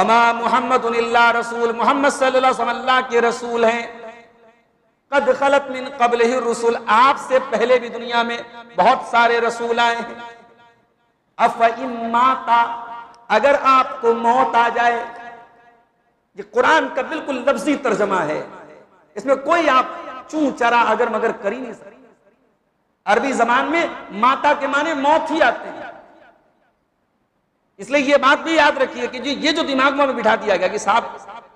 वमा मुहम्मदुन इल्ला रसूल, मोहम्मद सल्लल्लाहु अलैहि वसल्लम अल्लाह के रसूल हैं। कद खलत मिन क़ब्लिहि रसूल, आपसे पहले भी दुनिया में बहुत सारे रसूल आए हैं। अफ़ इन माता, अगर आपको मौत आ जाए, ये कुरान का बिल्कुल लफ्जी तर्जमा है, इसमें कोई आप चूं चरा अगर मगर कर ही नहीं सकते। अरबी जबान में माता के माने मौत ही आते हैं। इसलिए ये बात भी याद रखिए कि जी ये जो दिमाग में बिठा दिया गया कि साहब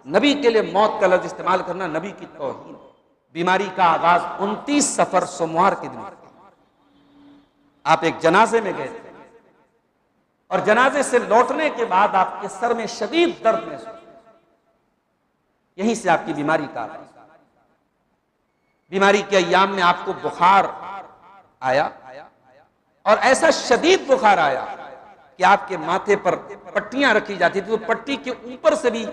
नबी के लिए मौत का लफ्ज इस्तेमाल करना नबी की तौहीन। बीमारी का आगाज 29 सफर सोमवार के दिन, आप एक जनाजे में गए थे और जनाजे से लौटने के बाद आपके सर में शदीद दर्द महसूस, यहीं से आपकी बीमारी का आगाज। बीमारी के अय्याम में आपको बुखार आया और ऐसा शदीद बुखार आया कि आपके माथे पर पट्टियां रखी जाती थी, तो पट्टी के ऊपर से भी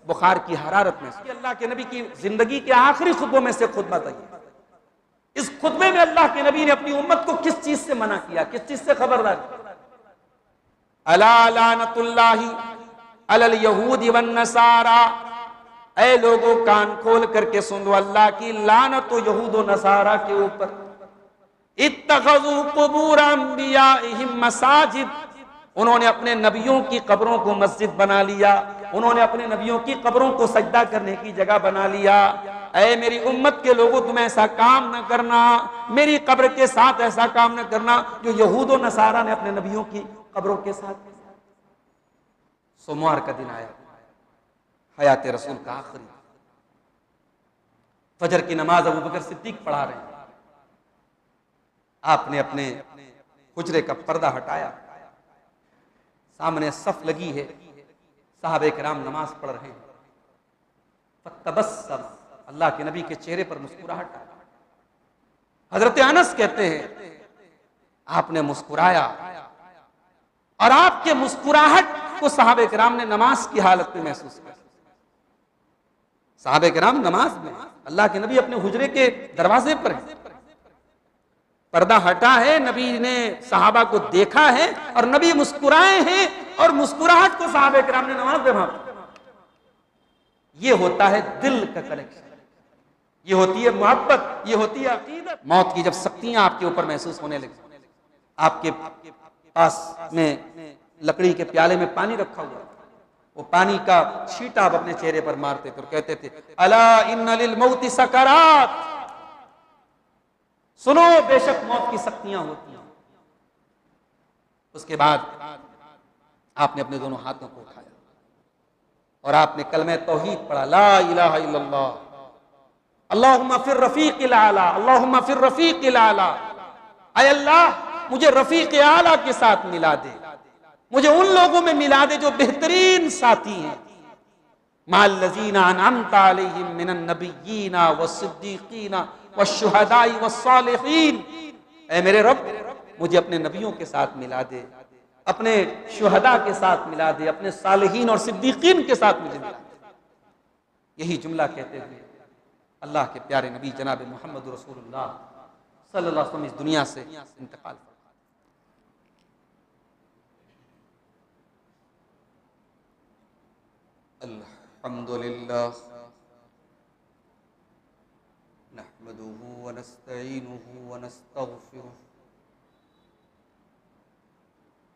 बुखार की हरारत में। अल्लाह के नबी की जिंदगी के आखिरी खुतबों में से खुतबा था। इस खुतबे में अल्लाह के नबी ने अपनी उम्मत को किस चीज से मना किया, किस चीज से खबरदार किया? अला लानतुल्लाहि अलल यहूदी वन नसारा, ऐ लोगों कान खोल करके सुन लो, अल्लाह की लानत यहूद व नसारा के ऊपर। इत्तखज़ू कुबूर अंबियाइहिम मसाजिद, उन्होंने अपने नबियों की कब्रों को मस्जिद बना लिया, उन्होंने अपने नबियों की कब्रों को सजदा करने की जगह बना लिया। ऐ मेरी उम्मत के लोगों, तुम ऐसा काम न करना, मेरी कब्र के साथ ऐसा काम न करना जो यहूद व नसारा ने अपने नबियों की कब्रों के साथ। सोमवार का दिन आया, हयात रसूल का आखिरी, फजर की नमाज अबू बकर सिद्दीक पढ़ा रहे हैं। आपने अपने हुजरे का पर्दा हटाया, सामने सफ लगी है, साहबे किराम नमाज पढ़ रहे हैं। फतबस्सम, अल्लाह के नबी के चेहरे पर मुस्कुराहट आई। हजरत अनस कहते हैं आपने मुस्कुराया और आपके मुस्कुराहट को साहबे किराम ने नमाज की हालत में महसूस किया। साहबे किराम नमाज में, अल्लाह के नबी अपने हुजरे के दरवाजे पर हैं, पर्दा हटा है, नबी ने सहाबा को देखा है और नबी मुस्कुराए हैं और मुस्कुराहट को साहबे किराम ने नमाज में भागा। ये होता है दिल का कनेक्शन, ये होती है मोहब्बत, ये होती है अकीदत। मौत की जब सख्तियां आपके ऊपर महसूस होने लगी, आपके पास में लकड़ी के प्याले में पानी रखा हुआ, वो पानी का छींटा आप अपने चेहरे पर मारते थे और कहते थे अला इन्ना लिल मौति सकरात, सुनो बेशक मौत की सख्तियां होती हैं। उसके बाद आपने अपने दोनों हाथों को उठाया और आपने कलमे तौहीद पढ़ा, ला इलाहा इल्लल्लाह अल्लाहुम्मा फिर रफीक़िल आला, अल्लाहुम्मा फिर रफीक़िल आला। ऐ अल्लाह मुझे रफीक़ आला के साथ मिला दे, मुझे उन लोगों में मिला दे जो बेहतरीन साथी हैं। माल्लज़ीना अनअमता अलैहिम मिनन नबिय्यीना वस्सिद्दीक़ीना वश्शुहदाई वस्सालिहीन। ऐ मेरे रब, मुझे अपने नबियों के साथ मिला दे, अपने शुहदा के साथ मिला दे, अपने सालिहीन और सिद्दीकीन के साथ मुझे मिला दे। यही जुमला कहते हुए अल्लाह के प्यारे नबी जनाब मोहम्मद रसूलुल्लाह सल्लल्लाहु अलैहि वसल्लम इस दुनिया से इंतकाल। अल्हम्दुलिल्लाह नहमदुहु व नस्तईनुहु व नस्तगफिरुहु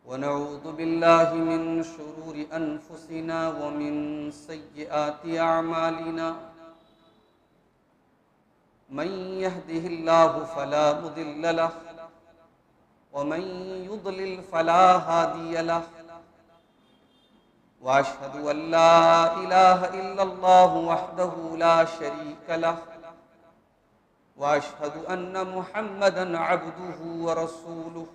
व नऊज़ु बिल्लाहि मिन शुरूरि अनफुसिना व मिन सय्यिआति अअमालिना। मन यहदिहिल्लाहु फला मुदिल्ल लहु व मन युद्लिल फला हादिय लहु। वाशहदु अल्ला इलाहा इल्लल्लाहु वहदहु ला शरीक लहु वाशहदु अन्न मुहम्मदन अब्दुहु व रसूलुहु।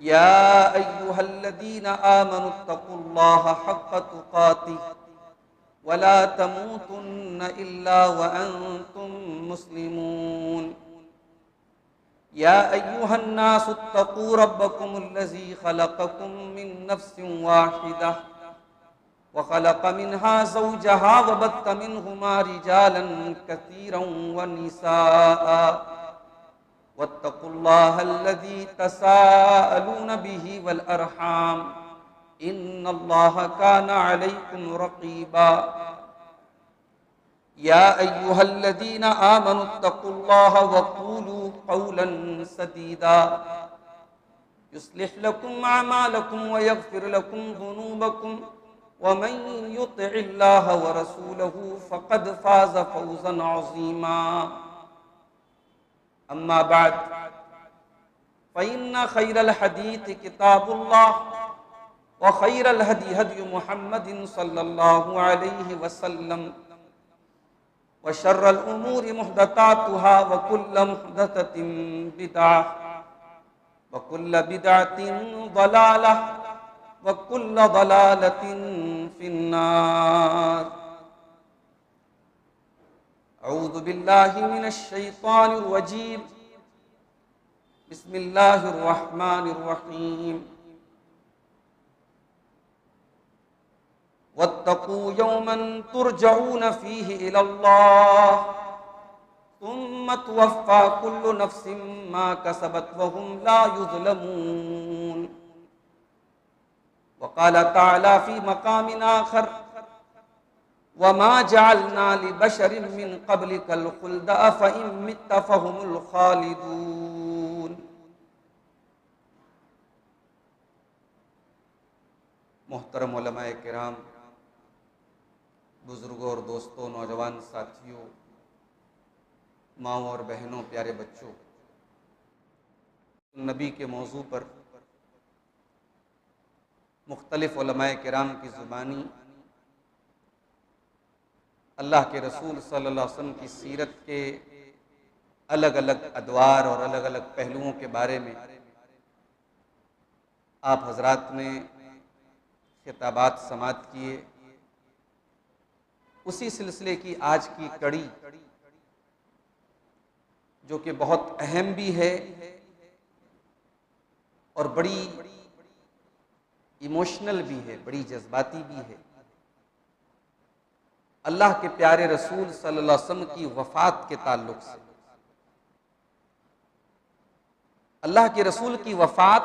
या अय्युहल्लज़ीना आमनुत्तकुल्लाहा हक़्क़ तुक़ातिह वला तमूतुन्न इल्ला व अंतुम मुस्लिमून। या अय्युहन्नासुत्तकू रब्बकुमुल्लज़ी खलक़कुम मिन नफ्सिन वाहिदा व खलक़ मिन्हा ज़ौजहा व बत्त मिन्हुमा रिजालन कसीरन व निसाआ वत्तकुल्लाहल्लज़ी तसाअलून बिही वल अरहाम इन्नल्लाह काना अलैकुम रक़ीबा या अय्युहल्लज़ीना आमनुत्तक़ुल्लाह वक़ूलू क़ौलन सदीदा युस्लिह लकुम अमालकुम व यग़फिर लकुम ज़ुनूबकुम व मन युतिइल्लाह व रसूलहू फ़क़द फ़ाज़ फ़ौज़न अज़ीमा। अम्मा बाद फ़इन्न खैरल हदीस किताबुल्लाह व खैरल हदी हदी मुहम्मदिन सल्लल्लाहु अलैहि वसल्लम व शर्रल उमूरि मुहदसातुहा व कुल्लु मुहदसतिन बिदअह व कुल्लु बिदअतिन ज़लालह व कुल्लु ज़लालतिन फिन्नार। अऊज़ु बिल्लाहि मिनश शैतानिर रजीम। बिस्मिल्लाहिर रहमानिर रहीम। वत्तक़ू यौमन तुरजऊन फ़ीहि इलल्लाह सुम्मा तुवफ़्फ़ा कुल्लु नफ़्सिन मा कसबत व हुम ला युज़लमून। वक़ाल तआला फ़ी मक़ामिन आख़र वमा जअलना लिबशरिन मिन क़ब्लिकल ख़ुल्द अफ़इन मित्त फ़हुमुल ख़ालिदून। मोहतरम उलमाए किराम, बुजुर्गों और दोस्तों, नौजवान साथियों, माओं और बहनों, प्यारे बच्चों, नबी के मौजू पर मुख्तलिफ उलमाए किराम की ज़ुबानी अल्लाह के रसूल सल्लल्लाहु अलैहि वसल्लम की सीरत के अलग अलग अदवार और अलग अलग पहलुओं के बारे में आप हजरात ने खिताबात समाअत किए। उसी सिलसिले की आज की कड़ी, जो कि बहुत अहम भी है और बड़ी इमोशनल भी है, बड़ी जज्बाती भी है, अल्लाह के प्यारे रसूल सल्लल्लाहु अलैहि वसल्लम की वफात के ताल्लुक से। अल्लाह के रसूल की वफात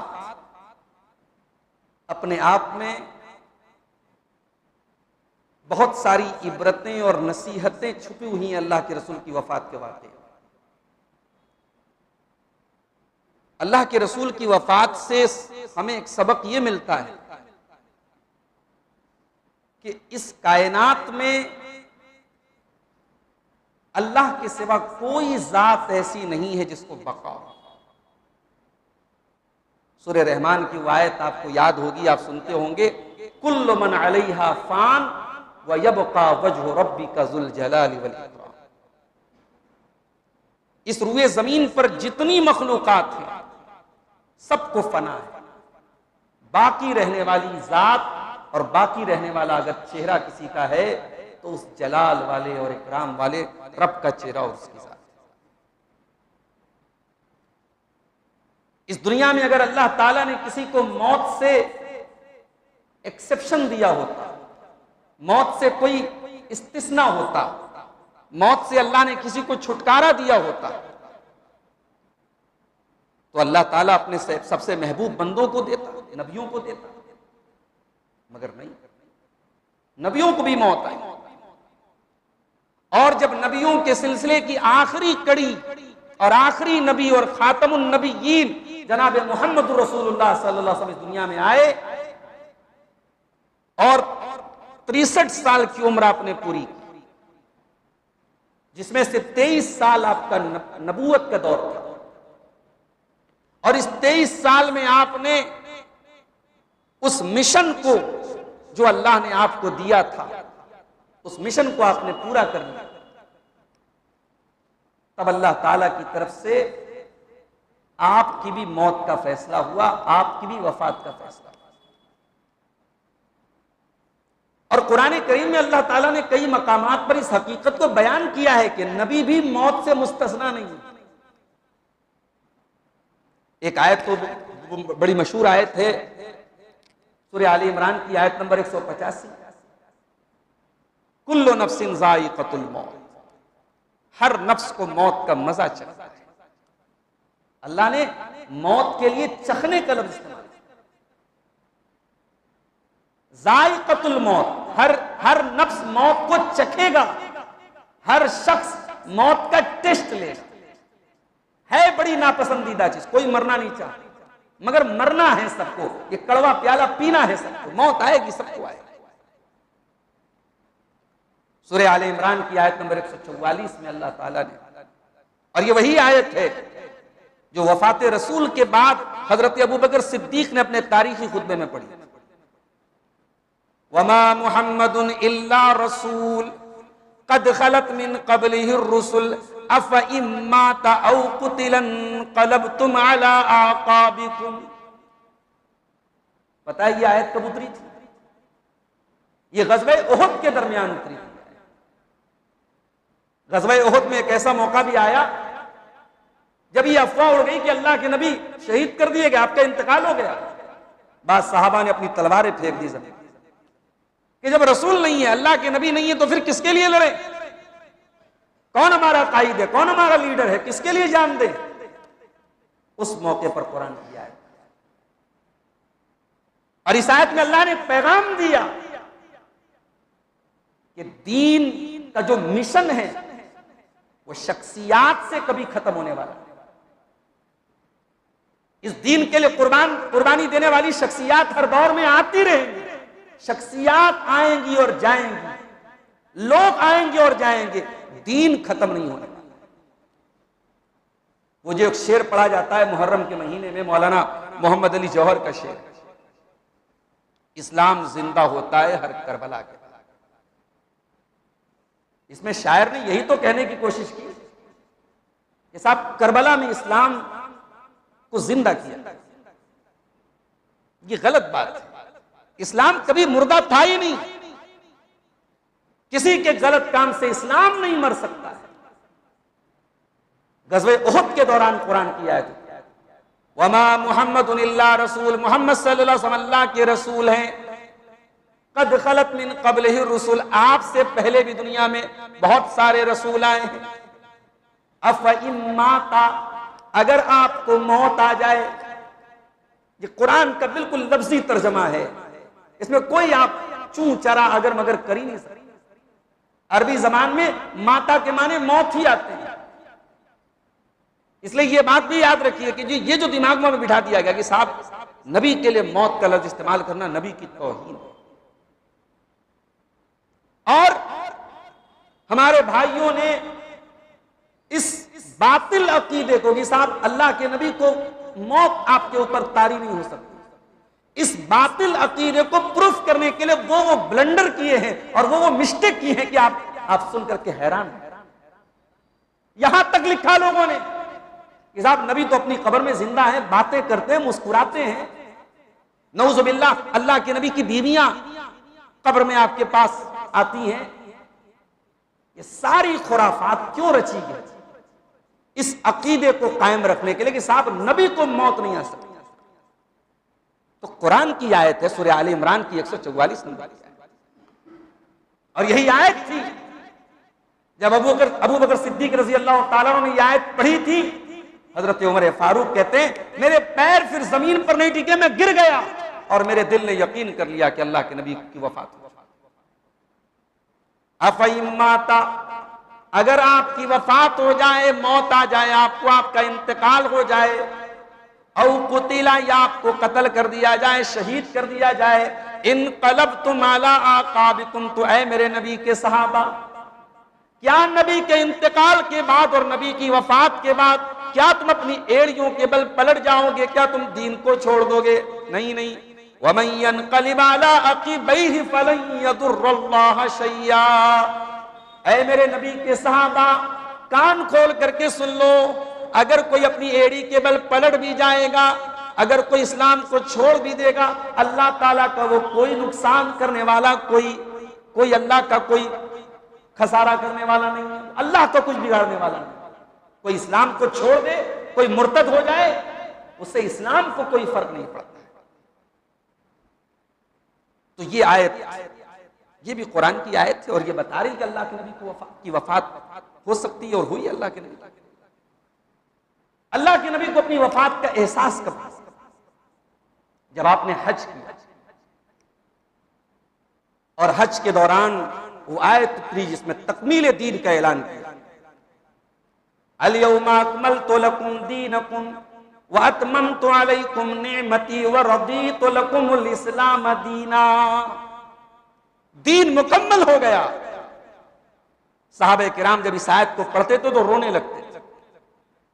अपने आप में बहुत सारी इबरतें और नसीहतें छुपी हुई हैं। अल्लाह के रसूल की वफात के वाक़े, अल्लाह के रसूल की वफात से हमें एक सबक ये मिलता है कि इस कायनात में अल्लाह के सिवा कोई जात ऐसी नहीं है जिसको बका हो। सूरह रहमान की वो आयत आपको याद होगी, आप सुनते होंगे, कुल्लु मन अलैहा फान व यबका वजहु रब्बिका ज़ुल जलाली वल इकराम। इस रुए जमीन पर जितनी मखलूकात है सबको फना है, बाकी रहने वाली जात और बाकी रहने वाला अगर चेहरा किसी का है तो उस जलाल वाले और इकराम वाले रब का चेहरा और उसकी जात। इस दुनिया में अगर अल्लाह ताला ने किसी को मौत से एक्सेप्शन दिया होता, मौत से कोई इस्तिस्ना होता, मौत से अल्लाह ने किसी को छुटकारा दिया होता, तो अल्लाह ताला अपने सबसे महबूब बंदों को देता, नबियों को देता। मगर नहीं, नबियों को भी मौत आई। और जब नबियों के सिलसिले की आखिरी कड़ी और आखिरी नबी और खातमुन नबिय्यीन जनाब मोहम्मद रसूलुल्लाह सल्लल्लाहु अलैहि वसल्लम दुनिया में आए और 63 साल की उम्र आपने पूरी की, जिसमें से 23 साल आपका नबूवत का दौर था। और इस 23 साल में आपने उस मिशन को जो अल्लाह ने आपको दिया था, उस मिशन को आपने पूरा कर लिया। तब अल्लाह ताला की तरफ से आपकी भी मौत का फैसला हुआ, आपकी भी वफात का फैसला हुआ। और कुरान करीम में अल्लाह ताला ने कई मकामात पर इस हकीकत को बयान किया है कि नबी भी मौत से मुस्तस्ना नहीं है। एक आयत तो बड़ी मशहूर आयत है, सूरह आले इमरान की आयत नंबर 185, कुल्लु नफ्सिन ज़ाइक़तुल मौत, हर नफ्स को मौत का मजा चखना है। अल्लाह ने मौत के लिए चखने का लफ्ज़ इस्तेमाल किया। जायक़तुल मौत, हर नफ्स मौत को चखेगा, हर शख्स मौत का टेस्ट ले। है बड़ी नापसंदीदा चीज, कोई मरना नहीं चाहता, मगर मरना है सबको, ये कड़वा प्याला पीना है सबको, मौत आएगी, सबको आएगी। सूरह आले इमरान की आयत नंबर 144 में अल्लाह ताला ने, और ये वही आयत है जो वफात रसूल के बाद हजरत अबू बकर सिद्दीक ने अपने तारीखी खुतबे में पढ़ी। वमा मुहम्मदुन इल्ला रसूल कद खलत मिन क़ब्लिहि रुसुल अफ़ इन माता औ क़ुतिला इंक़लबतुम अला आक़ाबिकुम। पता है ये आयत कब उतरी थी? ये ग़ज़वे उहद के दरमियान उतरी थी। ग़ज़वे उहद में एक ऐसा मौका भी आया जब ये अफवाह उड़ गई कि अल्लाह के नबी शहीद कर दिए गए, आपका इंतकाल हो गया। बाद सहाबा ने अपनी तलवारें फेंक दी जमीन कि जब रसूल नहीं है, अल्लाह के नबी नहीं है, तो फिर किसके लिए लड़े? कौन हमारा कायद है, कौन हमारा लीडर है, किसके लिए जान दे? उस मौके पर कुरान की आयत, और इस आयत में अल्लाह ने पैगाम दिया कि दीन का जो मिशन है वो शख्सियात से कभी खत्म होने वाला है। इस दीन के लिए कुर्बानी देने वाली शख्सियात हर दौर में आती रहेंगी। शख्सियात आएंगी और जाएंगी, लोग आएंगे और जाएंगे, दीन खत्म नहीं होने वाला। वो जो एक शेर पढ़ा जाता है मुहर्रम के महीने में, मौलाना मोहम्मद अली जौहर का शेर, इस्लाम जिंदा होता है हर करबला के। इसमें शायर ने यही तो कहने की कोशिश की कि साहब करबला में इस्लाम को जिंदा किया। ये गलत बात है। इस्लाम कभी मुर्दा था ही नहीं। किसी के गलत काम से इस्लाम नहीं मर सकता है। ग़ज़वे उहद के दौरान कुरान की आयत, वमा मुहम्मदुन इल्ला रसूल, मोहम्मद सल्लल्लाहु अलैहि वसल्लम अल्लाह के रसूल हैं। कद खलत मिन क़ब्लिहि रुसुल, आपसे पहले भी दुनिया में बहुत सारे रसूल आए हैं। अफ़ इन माता, अगर आपको मौत आ जाए, ये कुरान का बिल्कुल लफ्जी तर्जमा है, इसमें कोई आप चूं चरा अगर मगर कर ही नहीं सकते। अरबी जबान में माता के माने मौत ही आते हैं। इसलिए ये बात भी याद रखिए कि जी ये जो दिमाग में बिठा दिया गया कि साहब नबी के लिए मौत का लफ्ज इस्तेमाल करना नबी की तौहीन है। और हमारे भाइयों ने इस बातिल अकीदे को कि साहब अल्लाह के नबी को मौत आपके ऊपर तारी नहीं हो सकती, इस बातिल अकीदे को प्रूफ करने के लिए वो ब्लंडर किए हैं और वो मिस्टेक किए हैं कि आप सुन करके हैरान हैं। यहां तक लिखा लोगों ने कि साहब नबी तो अपनी कब्र में जिंदा है, बातें करते हैं, मुस्कुराते हैं। नऊजुबिल्लाह, अल्लाह के नबी की बीवियां कब्र में आपके पास आती हैं। ये सारी खुराफात क्यों रची गई? इस अकीदे को कायम रखने के लिए कि साहब नबी को मौत नहीं आ सकती। तो कुरान की आयत है सूरह आले इमरान की 144 नंबर की आयत, और यही आयत थी जब अबू बकर सिद्दीक रजी अल्लाह ताला ने यह आयत पढ़ी थी। हजरत उमर फारूक कहते हैं मेरे पैर फिर जमीन पर नहीं टिके, मैं गिर गया और मेरे दिल ने यकीन कर लिया कि अल्लाह के नबी की वफात हो। अफ़इम्माता, अगर आपकी वफात हो जाए, मौत आ जाए आपको, आपका इंतकाल हो जाए, औ कुतिला, या आपको कत्ल कर दिया जाए, शहीद कर दिया जाए, इनक़लबतुम अला आक़ाबिकुम, तो ऐ मेरे नबी के सहाबा, क्या नबी के इंतकाल के बाद और नबी की वफात के बाद क्या तुम अपनी एड़ियों के बल पलट जाओगे? क्या तुम दीन को छोड़ दोगे? नहीं नहीं। वमन यनक़लिब अला अक़ीबैहि फलन यदुर्रल्लाह शैया। ऐ मेरे नबी के सहाबा, कान खोल करके सुन लो, अगर कोई अपनी एड़ी के बल पलट भी जाएगा, अगर कोई इस्लाम को छोड़ भी देगा, अल्लाह ताला का वो कोई नुकसान करने वाला, कोई अल्लाह का कोई खसारा करने वाला नहीं है, अल्लाह का कुछ बिगाड़ने वाला नहीं। कोई इस्लाम को छोड़ दे, कोई मुर्तद हो जाए, उससे इस्लाम को कोई फर्क नहीं पड़ता। तो ये आयत, ये भी कुरान की आयत है और ये बता रही कि अल्लाह के नबी की वफात हो सकती है और हुई अल्लाह के नबी। अल्लाह के नबी को अपनी वफात का एहसास कब? जब आपने हज किया, और हज के दौरान वो आयत उतरी जिसमें तकमील दीन का ऐलान किया, अल-यौमा अकमलतु लकुम दीनकुम व अतममतु अलैकुम निअमती व रदीतु लकुमुल इस्लाम दीना। दीन मुकम्मल हो गया। सहाबे किराम जब इस आयत को पढ़ते तो रोने लगते,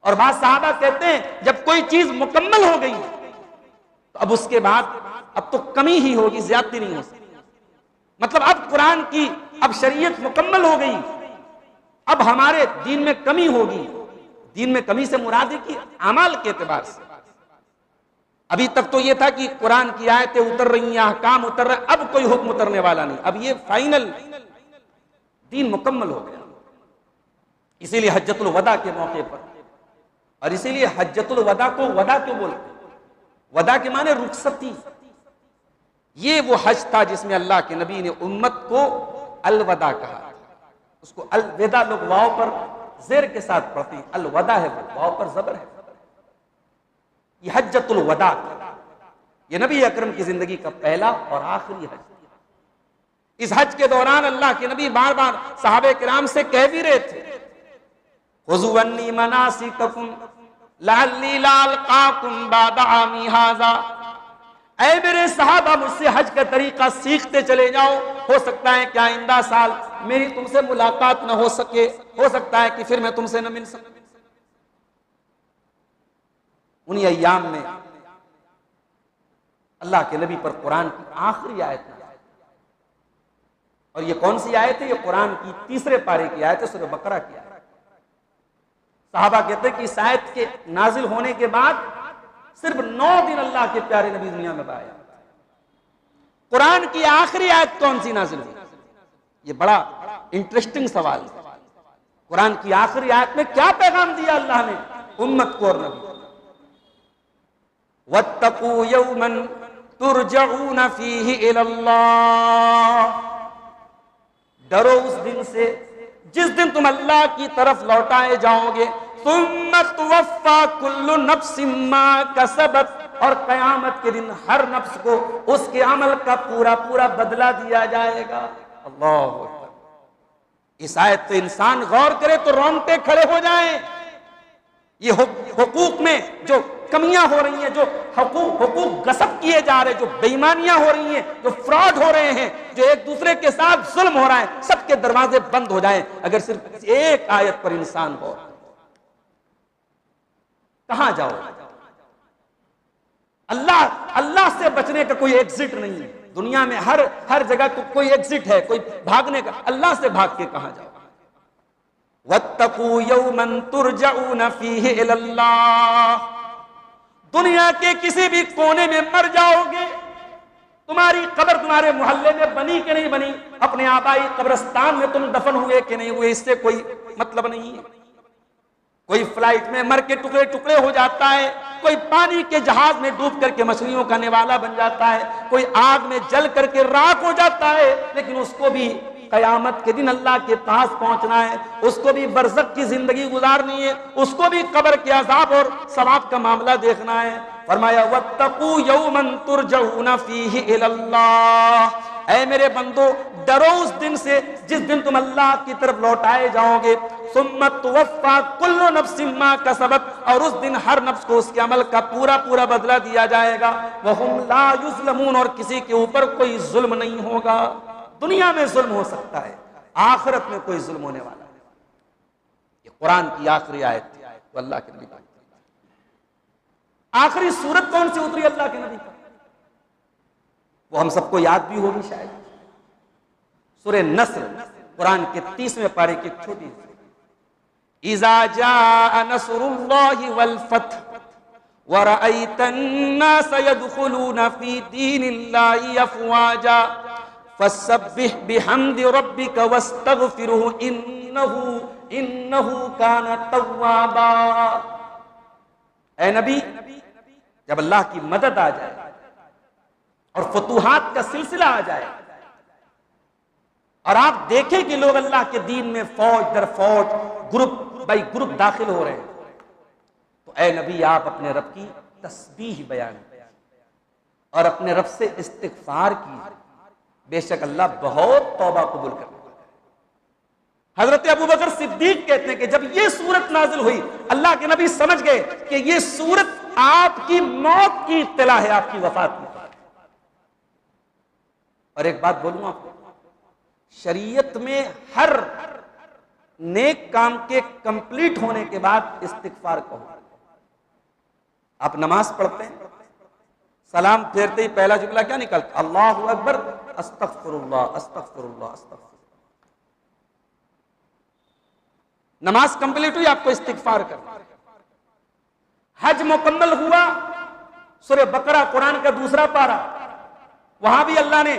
और बाद सहाबा कहते हैं जब कोई चीज मुकम्मल हो गई तो अब उसके बाद अब तो कमी ही होगी, ज्यादती नहीं हो सकती। मतलब अब कुरान की, अब शरीयत मुकम्मल हो गई, अब हमारे दीन में कमी होगी। दीन में कमी से मुराद है कि अमाल के एतबार से। अभी तक तो ये था कि कुरान की आयतें उतर रही हैं, अहकाम उतर रहे, अब कोई हुक्म उतरने वाला नहीं। अब ये फाइनल दीन मुकम्मल हो गया। इसीलिए हज्जतुल वदा के मौके पर, और इसीलिए हज्जतुल वदा को वदा क्यों बोलते? वदा के माने रुखसती। ये वो हज था जिसमें अल्लाह के नबी ने उम्मत को अलवदा कहा। उसको अलविदा लोग वाव पर जेर के साथ पढ़ते हैं, अलवदा है वो, वाव पर जबर है। ये हज्जतुल वदा, ये नबी अकरम की जिंदगी का पहला और आखिरी हज। इस हज के दौरान अल्लाह के नबी बार बार सहाबे किराम से कह भी रहे थे, खुज़ू अन्नी मनासिककुम लअल्ली ला अलकाकुम बअद आमी हाज़ा। ऐ मेरे सहाबा, मुझसे हज का तरीका सीखते चले जाओ। हो सकता है कि आइंदा साल मेरी तुमसे मुलाकात न हो सके, हो सकता है कि फिर मैं तुमसे न मिल सकूं। उन्हीं अय्याम में अल्लाह के नबी पर कुरान की आखिरी आयत है। और ये कौन सी आयत है? ये कुरान की तीसरे पारे की आयत है, सूरह बकरा की आयत। साहबा कहते हैं कि इस आयत के नाजिल होने के बाद सिर्फ 9 दिन अल्लाह के प्यारे नबी दुनिया में आया। कुरान की आखिरी आयत कौन सी नाजिल हुई? ये बड़ा इंटरेस्टिंग सवाल है। कुरान की आखिरी आयत में क्या पैगाम दिया अल्लाह ने उम्मत को और नबी? वत्तकू यौमन तुरजऊन फीही इलल्लाह। डरो उस दिन से जिस दिन तुम अल्लाह की तरफ लौटाए जाओगे। सुम्मा तुवफ्फा कुल्लु नफ्सिम मा कसबत, और कयामत के दिन हर नफ्स को उसके अमल का पूरा पूरा बदला दिया जाएगा। अल्लाह अकबर। इस आयत पे इंसान गौर करे तो रोंगटे खड़े हो जाएं। ये हुकूक में जो कमियां हो रही हैं, जो हुकूक गसब किए जा रहे हैं, जो बेईमानियां हो रही हैं, जो फ्रॉड हो रहे हैं, जो एक दूसरे के साथ जुल्म हो रहा है, सबके दरवाजे बंद हो जाएं अगर सिर्फ एक आयत पर इंसान हो। कहां जाओ? अल्लाह से बचने का कोई एग्जिट नहीं है दुनिया में। हर जगह कोई एग्जिट है, कोई भागने का। अल्लाह से भाग के कहां जाओ? वत्तकू यौमन तुरजऊन फीही इलल्लाह। दुनिया के किसी भी कोने में मर जाओगे, तुम्हारी कब्र तुम्हारे मोहल्ले में बनी कि नहीं बनी, अपने आबाई कब्रिस्तान में तुम दफन हुए कि नहीं हुए, इससे कोई मतलब नहीं है। कोई फ्लाइट में मर के टुकड़े टुकड़े हो जाता है, कोई पानी के जहाज में डूब करके मछलियों का निवाला बन जाता है, कोई आग में जल करके राख हो जाता है, लेकिन उसको भी कयामत के दिन अल्लाह के पास पहुंचना है, उसको भी बरज़ख की जिंदगी गुजारनी है, उसको भी कब्र के अज़ाब और सवाब का मामला देखना है। फरमाया वत्तकू यौमन तुरजऊन फीही इलल्लाह। ऐ मेरे बंदो, डरो उस दिन से जिस दिन तुम अल्लाह की तरफ लौटाए जाओगे। सुम्मा तुवफ्फा कुल्लु नफ्सिम मा कसबत, और उस दिन हर नफ्स को उसके अमल का पूरा पूरा बदला दिया जाएगा। वहुम ला युज़लमून, और किसी के ऊपर कोई जुल्म नहीं होगा। दुनिया में जुल्म हो सकता है, आखिरत में कोई जुल्म होने वाला है। ये कुरान की आखिरी आयत थी, तो अल्लाह के नबी की आखिरी सूरत कौन सी उतरी अल्लाह के नबी का? वो हम सबको याद भी होगी शायद, सूरह नस्र, कुरान के 30वें पारे की एक छोटी सी। इज़ा जाअ नस्रुल्लाहि वल फत्ह व रअयतन नास यदखुलून फी दीनिल्लाहि अफ़वाजा फसब्बिह बिहम्दि रब्बिका वस्तगफिरहु इन्नहु काना तव्वाबा। ऐ नबी, जब अल्लाह की मदद आ जाए और फतूहात का सिलसिला आ जाए और आप देखें कि लोग अल्लाह के दीन में फौज दर फौज, ग्रुप बाई ग्रुप दाखिल हो रहे हैं, तो ऐ नबी आप अपने रब की तस्बीह बयान और अपने रब से इस्तिगफार कीजिए। बेशक अल्लाह बहुत तौबा कबूल करता है। हजरत अबू बकर सिद्दीक कहते हैं कि जब ये सूरत नाजिल हुई, अल्लाह के नबी समझ गए कि ये सूरत आपकी मौत की इत्तला है, आपकी वफात की। और एक बात बोलूं आपको, शरीयत में हर नेक काम के कंप्लीट होने के बाद इस्तिगफार कहो। आप नमाज पढ़ते हैं, सलाम फेरते ही पहला जुमला क्या निकलता? अल्लाहु अकबर, अस्तगफिरुल्लाह, अस्तगफिरुल्लाह, अस्तगफिरुल्लाह। नमाज कंप्लीट हुई, आपको इस्तिगफार करना। हज मुकम्मल हुआ, सूरह बकरा कुरान का दूसरा पारा, वहां भी अल्लाह ने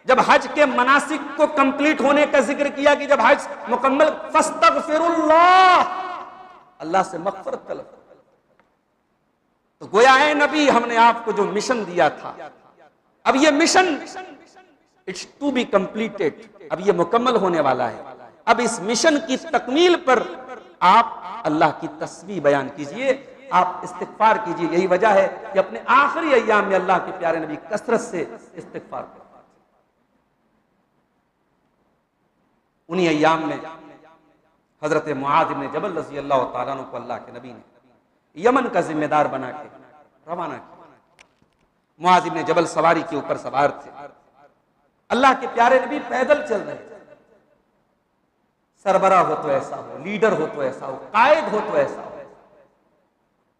जब हज के मनासिक को कंप्लीट होने का जिक्र किया कि जब हज मुकम्मल, फस्तगफिरुल्लाह, अल्लाह से मग़फ़िरत तलब। तो गोया है नबी, हमने आपको जो मिशन दिया था, अब ये mission it's to be completed, अब ये मुकम्मल होने वाला है। अब इस मिशन की तकमील पर आप अल्लाह की तस्बीह बयान कीजिए, आप इस्तिगफार कीजिए। यही वजह है कि अपने आखिरी अय्याम में अल्लाह के प्यारे नबी कसरत से इस्तिगफार करते। उन्हीं अय्याम में हजरत मुआज़ इब्न जबल रज़ी अल्लाह तआला अन्हु को अल्लाह के नबी ने यमन का जिम्मेदार बना के रवाना किया। मुआज़ इब्न जबल सवारी के ऊपर सवार थे, अल्लाह के प्यारे नबी पैदल चल रहे थे। सरबरा हो तो ऐसा हो, लीडर हो तो ऐसा हो, कायद हो तो ऐसा हो।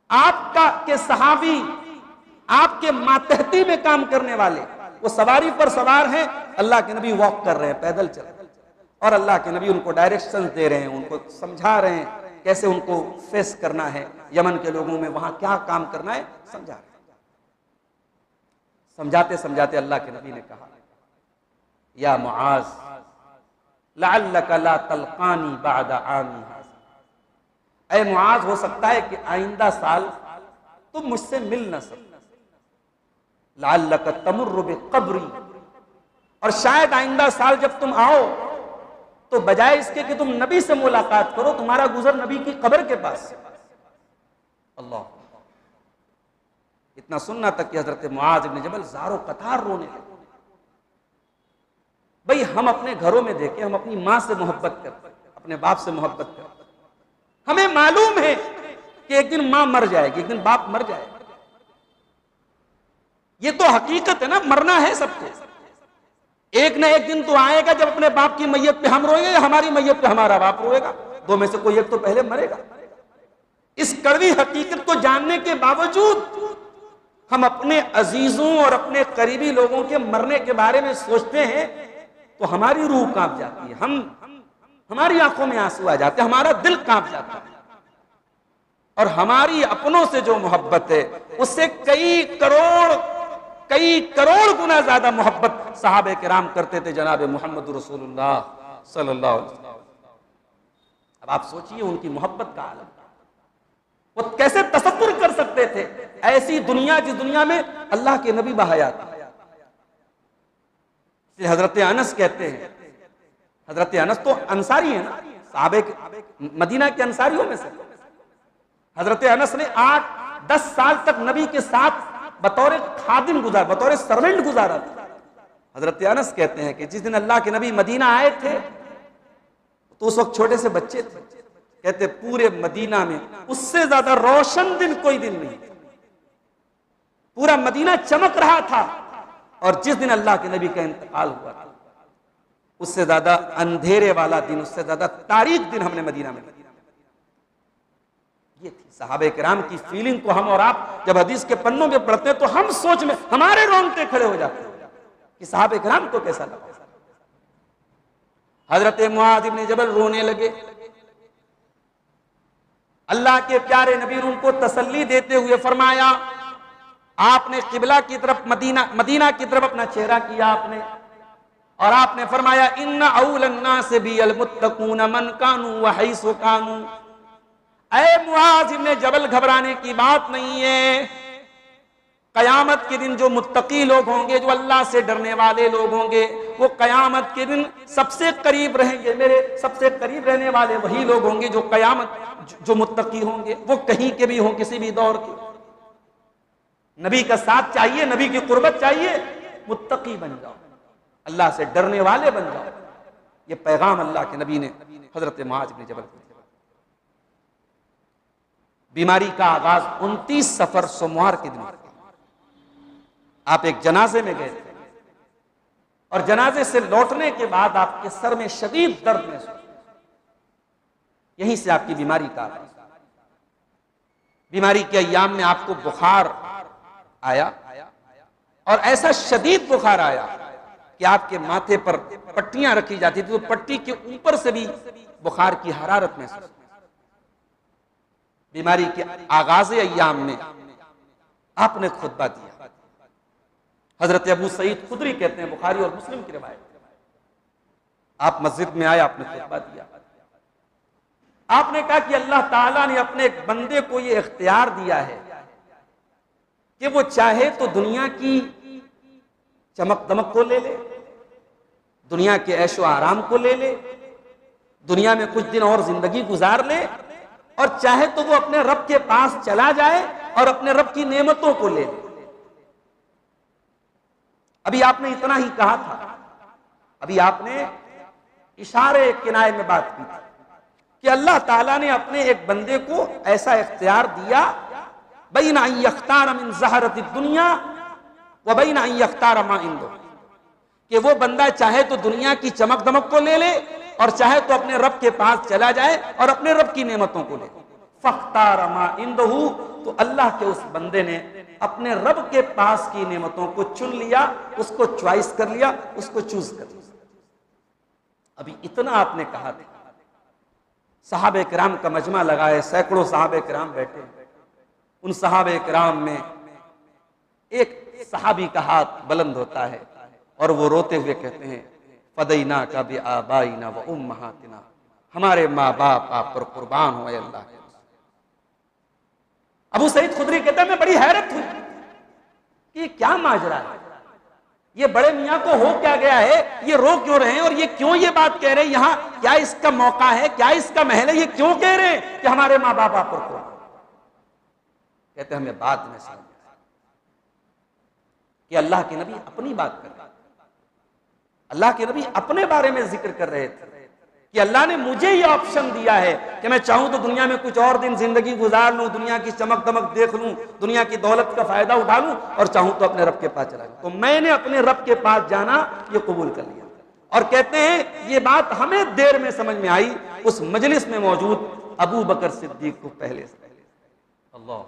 आपका के सहाबी, आपके मातहती में काम करने वाले, वो सवारी पर सवार हैं, अल्लाह के नबी वॉक कर रहे हैं, पैदल चल रहे हैं, और अल्लाह के नबी उनको डायरेक्शंस दे रहे हैं, उनको समझा रहे हैं कैसे उनको फेस करना है, यमन के लोगों में वहां क्या काम करना है समझा रहे हैं। समझाते समझाते अल्लाह के नबी ने कहा, या मुआज़ लअल्लका ला तल्क़ानी बअद आमी हाज़ा, ऐ मुआज़ हो सकता है कि आइंदा साल तुम मुझसे मिल न सको, लअल्लका तमुर्रु बिक़ब्री, और शायद आइंदा साल जब तुम आओ तो बजाय इसके कि तुम नबी से मुलाकात करो, तुम्हारा गुजर नबी की कब्र के पास से। अल्लाह, इतना सुनना तक कि हजरत मुआज़ इब्न जबल ज़ारो कतार रोने लगे। भाई हम अपने घरों में देखें, हम अपनी माँ से मोहब्बत करते, अपने बाप से मोहब्बत करते, हमें मालूम है कि एक दिन माँ मर जाएगी, एक दिन बाप मर जाएगा। ये तो हकीकत है ना, मरना है सबको। एक न एक दिन तो आएगा जब अपने बाप की मैयत पे हम रोएंगे या हमारी मैयत पे हमारा बाप रोएगा, दो में से कोई एक तो पहले मरेगा। इस कड़वी हकीकत को जानने के बावजूद हम अपने अजीजों और अपने करीबी लोगों के मरने के बारे में सोचते हैं तो हमारी रूह कांप जाती है, हमारी आंखों में आंसू आ जाते हैं, हमारा दिल कांप जाता है। और हमारी अपनों से जो मोहब्बत है उससे कई करोड़ गुना ज्यादा मोहब्बत सहाबे किराम करते थे जनाब मोहम्मद रसूलुल्लाह सल्लल्लाहु अलैहि वसल्लम। अब आप सोचिए उनकी मोहब्बत का आलम, वो कैसे तसव्वुर कर सकते थे ऐसी दुनिया जिस दुनिया में अल्लाह के नबी बहयात। हजरत अनस कहते हैं, हजरत अनस तो अंसारी है ना, साहबे मदीना के अंसारियों में से। हजरत अनस ने 8-10 साल तक नबी के साथ बतौर खादिम गुजार, बतौर सर्वेंट गुजारा था। हजरत अनस कहते हैं कि जिस दिन अल्लाह के नबी मदीना आए थे तो उस वक्त छोटे से बच्चे थे, कहते पूरे मदीना में उससे ज्यादा रोशन दिन कोई दिन नहीं, पूरा मदीना चमक रहा था। और जिस दिन अल्लाह के नबी का इंतकाल हुआ था उससे ज्यादा अंधेरे वाला दिन, उससे ज्यादा तारीख दिन हमने मदीना में। ये थी सहाबे किराम की फीलिंग को हम और आप जब हदीस के पन्नों में पढ़ते हैं तो हम सोच में हमारे रोंगटे खड़े हो जाते हैं कि सहाबे किराम को कैसा लगा। हजरत मुआज़ इब्न जबल रोने लगे। अल्लाह के प्यारे नबी ने उनको तसल्ली देते हुए फरमाया, आपने किबला की तरफ मदीना की तरफ अपना चेहरा किया आपने, और आपने फरमाया इन्ना औलन नास बिल मुत्तकून मन कानू व हैसु कानू। ऐ मुआज़ इब्न जबल घबराने की बात नहीं है, कयामत के दिन जो मुत्तकी लोग होंगे, जो अल्लाह से डरने वाले लोग होंगे, वो कयामत के दिन सबसे करीब रहेंगे। मेरे सबसे करीब रहने वाले वही लोग होंगे जो कयामत जो मुत्तकी होंगे, वो कहीं के भी हों, किसी भी दौर के। नबी का साथ चाहिए, नबी की कुर्बत चाहिए, मुत्तकी बन जाओ, अल्लाह से डरने वाले बन जाओ। ये पैगाम अल्लाह के नबी ने हजरत मुआज इब्न जबल को दिया। बीमारी का आगाज 29 सफर सोमवार के दिन, आप एक जनाजे में गए थे और जनाजे से लौटने के बाद आपके सर में शदीद दर्द महसूस, यहीं से आपकी बीमारी का आगाज। बीमारी के अय्याम में आपको बुखार आया और ऐसा शदीद बुखार आया कि आपके माथे पर पट्टियां रखी जाती थी, तो पट्टी के ऊपर से भी बुखार की हरारत महसूस। बीमारी के आगाज अय्याम में आपने खुतबा दिया। हजरत अबू सईद खुदरी कहते हैं, बुखारी और मुस्लिम की रिवायत, आप मस्जिद में आए, आपने खुतबा दिया। आपने कहा कि अल्लाह ताला ने अपने एक बंदे को यह इख्तियार दिया है कि वो चाहे तो दुनिया की चमक दमक को ले ले, दुनिया के ऐशो आराम को ले ले, दुनिया में कुछ दिन और जिंदगी गुजार ले, और चाहे तो वो अपने रब के पास चला जाए और अपने रब की नेमतों को ले ले। अभी आपने इतना ही कहा था, अभी आपने इशारे किनारे में बात की थी कि अल्लाह ताला ने अपने एक बंदे को ऐसा इख्तियार दिया, बैना अन यख्तार मिन ज़हरति दुनिया व बैना अन यख्तार मा इंदो, कि वो बंदा चाहे तो दुनिया की चमक दमक को ले ले और चाहे तो अपने रब के पास चला जाए और अपने रब की नेमतों को ले। फख्तार मा इंदहु, तो अल्लाह के उस बंदे ने अपने रब के पास की नेमतों को चुन लिया, उसको च्वाइस कर लिया, उसको चूज कर लिया। अभी इतना आपने कहा था, सहाबे किराम का मजमा लगाए, सैकड़ों सहाबे किराम बैठे, उन सहाबे किराम में एक सहाबी का हाथ बुलंद होता है और वो रोते हुए कहते हैं, फदैना का बि आबाइना व उम्महातिना, हमारे माँ बाप आप पर कुर्बान हो अल्लाह। अबू सईद खुदरी कहता है, मैं बड़ी हैरत हुई कि क्या माजरा है, ये बड़े मियाँ को हो क्या गया है, ये रो क्यों रहे हैं और ये क्यों ये बात कह रहे हैं, यहाँ क्या इसका मौका है, क्या इसका महल है, ये क्यों कह रहे हैं कि हमारे माँ बाप आप पर कुर्बान। कहते हैं हमें बात में समझ कि अल्लाह के नबी अपनी बात कर रहे हैं, अल्लाह के नबी अपने बारे में जिक्र कर रहे थे कि अल्लाह ने मुझे ये ऑप्शन दिया है कि मैं चाहूं तो दुनिया में कुछ और दिन जिंदगी गुजार लूं, दुनिया की चमक दमक देख लूं, दुनिया की दौलत का फायदा उठा लूं, और चाहूं तो अपने रब के पास चला जाऊं। तो मैंने अपने रब के पास जाना ये कबूल कर लिया। और कहते हैं ये बात हमें देर में समझ में आई, उस मजलिस में मौजूद अबू बकर सिद्दीक को पहले से। अल्लाह,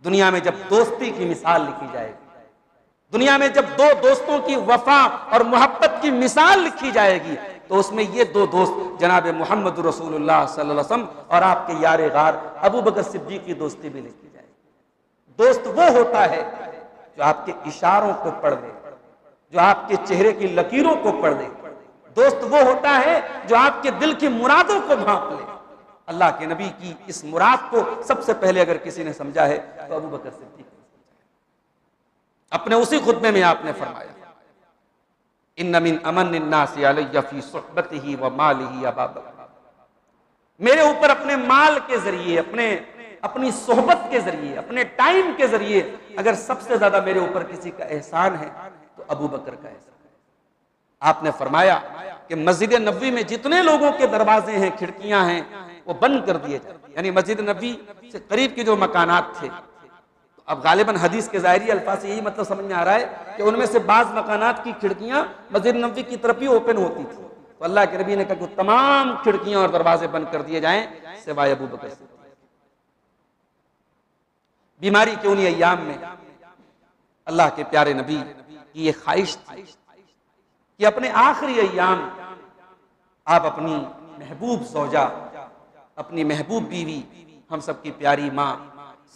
दुनिया में जब दोस्ती की मिसाल लिखी जाएगी, दुनिया में जब दो दोस्तों की वफा और मोहब्बत की मिसाल लिखी जाएगी, तो उसमें ये दो दोस्त जनाब मोहम्मद रसूलुल्लाह सल्लल्लाहु अलैहि वसल्लम और आपके यारे गार अबू बकर सिद्दीक की दोस्ती भी लिखी जाएगी। दोस्त वो होता है जो आपके इशारों को पढ़ ले, जो आपके चेहरे की लकीरों को पढ़ ले। दोस्त वो होता है जो आपके दिल की मुरादों को भांप ले। अल्लाह के नबी की इस मुराद को सबसे पहले अगर किसी ने समझा है तो अबू बकर सिद्दीक। अपने उसी खुतबे में आपने फरमाया, इन्ना मिन अमन नासी अलैया फी सुहबतिही व मालिही अबा बकर, मेरे ऊपर अपने माल के जरिए, अपनी सोहबत के जरिए, अपने टाइम के जरिए अगर सबसे ज्यादा मेरे ऊपर किसी का एहसान है तो अबू बकर का एहसान है। आपने फरमाया कि मस्जिद नबवी में जितने लोगों के दरवाजे हैं, खिड़कियां हैं, वो बंद कर दिए जाए। यानी मस्जिद नबवी से करीब के जो मकानात थे, अब गालिबन हदीस के ज़ाहिरी अल्फाज से यही मतलब समझ में आ रहा है कि उनमें से बाज़ मकानात की खिड़कियां मस्जिद नबवी की तरफ ही ओपन होती थी। तो अल्लाह के नबी ने कहा कि तमाम खिड़कियां और दरवाजे बंद कर दिए जाएं सिवाय अबू बकर से। बीमारी के उन्हीं अय्याम में अल्लाह के प्यारे नबी की ये ख्वाहिश थी कि अपने आखिरी अय्याम आप अपनी महबूब ज़ौजा, अपनी महबूब बीवी, हम सबकी प्यारी माँ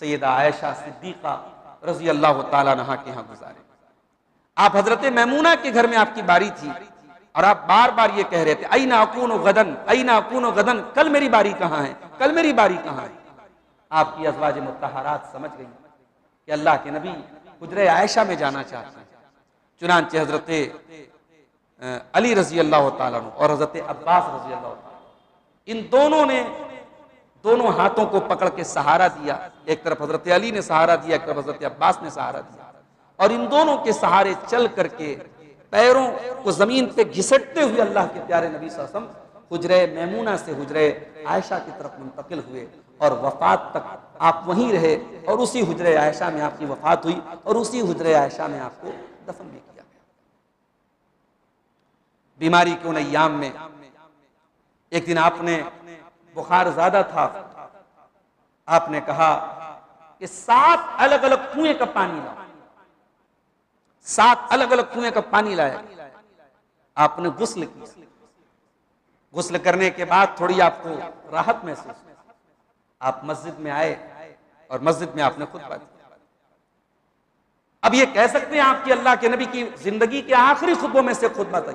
सैयदा आयशा सिद्दीक़ा रज़ी अल्लाह ताला अन्हा के यहाँ गुजारे। आप हजरत मैमूना के घर में आपकी बारी थी और आप बार बार ये कह रहे थे, ऐना अकूनु गदन, ऐना अकूनु गदन, कल मेरी बारी कहाँ है, कल मेरी बारी कहाँ है। आपकी अज़वाज मुत्तहरात समझ गई कि अल्लाह के नबी हुज्रे आयशा में जाना चाहते हैं। चुनांचे हजरत अली रज़ी अल्लाह ताला अन्हु और हजरत अब्बास रज़ी अल्लाह ताला, इन दोनों ने दोनों हाथों को पकड़ के सहारा दिया। एक तरफ हजरत अली ने सहारा दिया, एक तरफ हजरत अब्बास ने सहारा दिया, और इन दोनों के सहारे चल करके पैरों को जमीन पे घिसटते हुए अल्लाह के प्यारे नबी सल्लल्लाहु अलैहि वसल्लम हुजरे मैमूना से हुजरे आयशा की तरफ मुंतकिल हुए और वफात तक आप वहीं रहे और उसी हुजरे आयशा में आपकी वफात हुई और उसी हुजरे आयशा में आपको दफन भी किया गया। बीमारी के उन अय्याम में एक दिन आपने बुखार ज्यादा था, आपने कहा कि 7 अलग अलग कुएं का पानी लाओ, 7 अलग अलग कुएं का पानी लाया। आपने गुस्ल किया, गुस्ल करने के बाद थोड़ी आपको राहत महसूस, आप मस्जिद में आए और मस्जिद में आपने खुतबा दिया। अब ये कह सकते हैं आपकी अल्लाह के नबी की जिंदगी के आखिरी खुतबों में से खुतबा था।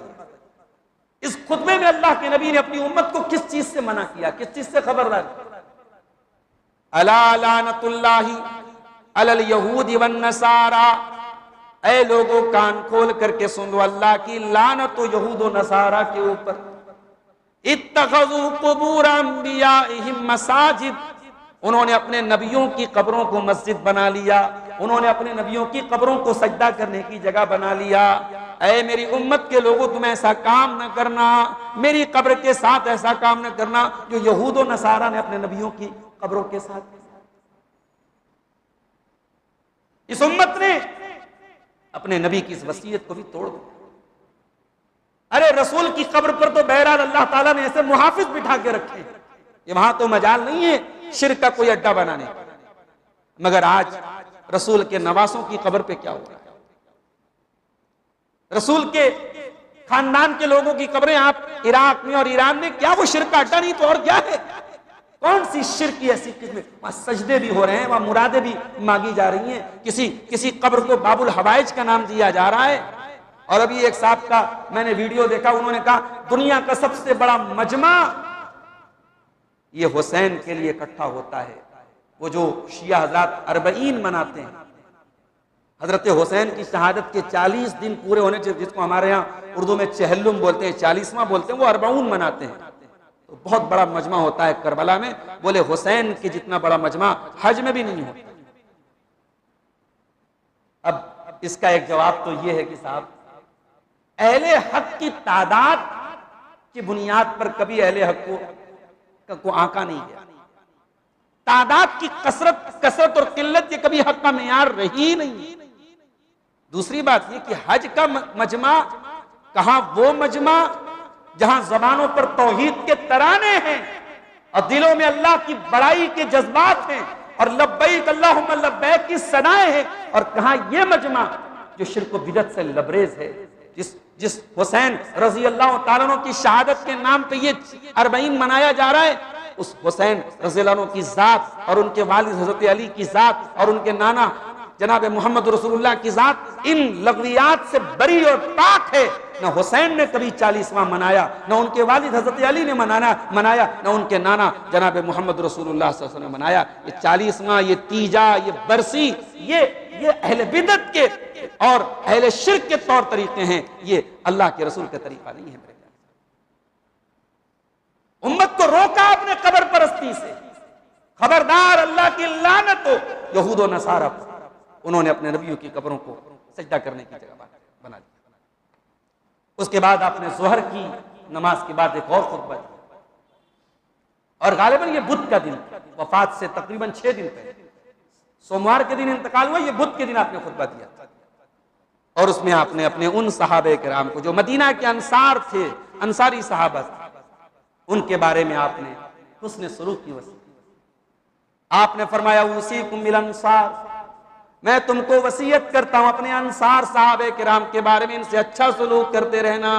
इस खुतबे में अल्लाह के नबी ने अपनी उम्मत को किस चीज से मना किया, किस चीज से खबरदार किया? अला लानतुल्लाहि अलल यहूदी वन नसारा, ऐ लोगों कान खोल करके सुन लो, अल्लाह की लानत यहूद व नसारा के ऊपर। इत्तखज़ू कुबूर अंबियाइहिम मसाजिद, उन्होंने अपने नबियों की कब्रों को मस्जिद बना लिया, उन्होंने अपने नबियों की कब्रों को सजदा करने की जगह बना लिया। ऐ मेरी उम्मत के लोगों, तुम ऐसा काम न करना, मेरी कब्र के साथ ऐसा काम न करना जो यहूद व नसारा ने अपने नबियों की कब्रों के साथ। इस उम्मत ने अपने नबी की इस वसीयत को भी तोड़ दिया। अरे रसूल की कब्र पर तो बहरहाल अल्लाह ताला ने ऐसे मुहाफिज बिठा के रखे, ये वहां तो मजाल नहीं है शिर्क का कोई अड्डा बनाने, मगर आज रसूल के नवासों की कब्र पे क्या हो रहा है? रसूल के खानदान के लोगों की कब्रें आप इराक में और ईरान में, क्या वो शिर्क का अड्डा नहीं तो और क्या है? कौन सी शिर्क की ऐसी किस्म? वहां सजदे भी हो रहे हैं, वहां मुरादे भी मांगी जा रही हैं, किसी कब्र को बाबुल हवाइज का नाम दिया जा रहा है। और अभी एक साहब का मैंने वीडियो देखा, उन्होंने कहा दुनिया का सबसे बड़ा मजमा ये हुसैन के लिए इकट्ठा होता है। वो जो शिया हजरात अरबईन मनाते हैं, हजरत हुसैन की शहादत के 40 दिन पूरे होने, जिसको हमारे यहाँ उर्दू में चहल्लुम बोलते हैं, 40वां बोलते हैं, वो अरबाउन मनाते हैं। तो बहुत बड़ा मजमा होता है करबला में। बोले हुसैन के जितना बड़ा मजमा हज में भी नहीं होता। अब इसका एक जवाब तो ये है कि साहब, अहले हक की तादाद की बुनियाद पर कभी अहले हक को आंका नहीं गया। तादाद की कसरत और किल्लत ये कभी हक का मेयार रही नहीं। दूसरी बात ये कि हज का मजमा कहां वो मजमा जहां जबानों पर तौहीद के तराने हैं और दिलों में अल्लाह की बड़ाई के जज्बात हैं और लब्बैक अल्लाहुम्मा लब्बैक की सदाएं हैं, और कहां ये मजमा जो शिर्क व बिदअत से लबरेज है। जिस हुसैन रजी अल्लाह तआला अन्हु की शहादत के नाम पे ये अरबईन मनाया जा रहा है, उस हुसैन रजी अल्लाह अन्हु की जात और उनके वालिद हजरत अली की जात और उनके नाना जनाब मोहम्मद रसूलुल्लाह की जात इन लग़वियात से बरी और पाक है। न हुसैन ने कभी 40वां मनाया, न उनके वालिद हजरत अली ने मनाया, न उनके नाना जनाब मोहम्मद रसूलुल्लाह सल्लल्लाहु अलैहि वसल्लम ने मनाया। ये 40वां, ये तीजा, ये बरसी, ये अहले बिदअत के और अहले शिर्क के तौर तरीके हैं। ये अल्लाह के रसूल का तरीका नहीं है। मेरे उम्मत को रोका आपने कब्र परस्ती से। खबरदार, अल्लाह की लानत हो यहूद व नसारा पर। उन्होंने अपने नबियों की कब्रों को सजदा करने की जगह बना दी। उसके बाद आपने ज़ोहर की नमाज के बाद एक और खुतबा दिया, और गालिबन ये बुध का दिन, वफात से तकरीबन 6 दिन पहले, सोमवार के दिन इंतकाल हुआ, ये बुध के दिन आपने खुतबा दिया। और उसमें आपने अपने उन सहाबे किराम को जो मदीना के अंसार थे, अंसारी सहाबा, उनके बारे में आपने हुस्न सलूक की वसीयत। आपने फरमाया उसीकुम बिल अंसार, मैं तुमको वसीयत करता हूं अपने अंसार साहबे किराम के बारे में, इनसे अच्छा सलूक करते रहना।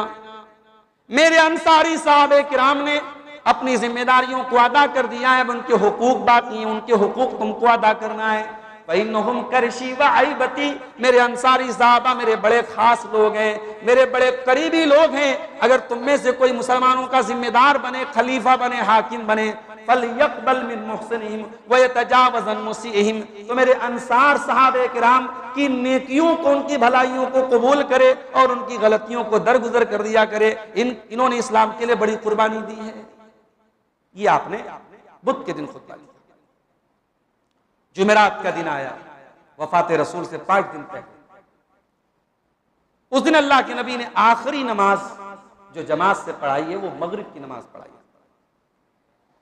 मेरे अंसारी साहबे किराम ने अपनी जिम्मेदारियों को अदा कर दिया है, अब उनके हुकूक बाकी हैं, उनके हुकूक तुमको अदा करना है। फ़इन्नहुम करशी व आइबती, मेरे अंसारी साहबा मेरे बड़े खास लोग हैं, मेरे बड़े करीबी लोग हैं। अगर तुम में से कोई मुसलमानों का जिम्मेदार बने, खलीफा बने, हाकिम बने, फलयक़बल मिन मुहसिनिहिम व यतजावज़ अन मुसीइहिम, तो मेरे अंसार सहाबे किराम की नेकियों को, उनकी भलाइयों को कबूल करे और उनकी गलतियों को दरगुजर कर दिया करे। इन्होंने इस्लाम के लिए बड़ी कुर्बानी दी है। ये आपने बुध के दिन खुतबा दिया। जुमेरात का दिन आया, वफात रसूल से 5 दिन पहले। उस दिन अल्लाह के नबी ने आखिरी नमाज जो जमात से पढ़ाई है वो मगरिब की नमाज पढ़ाई है।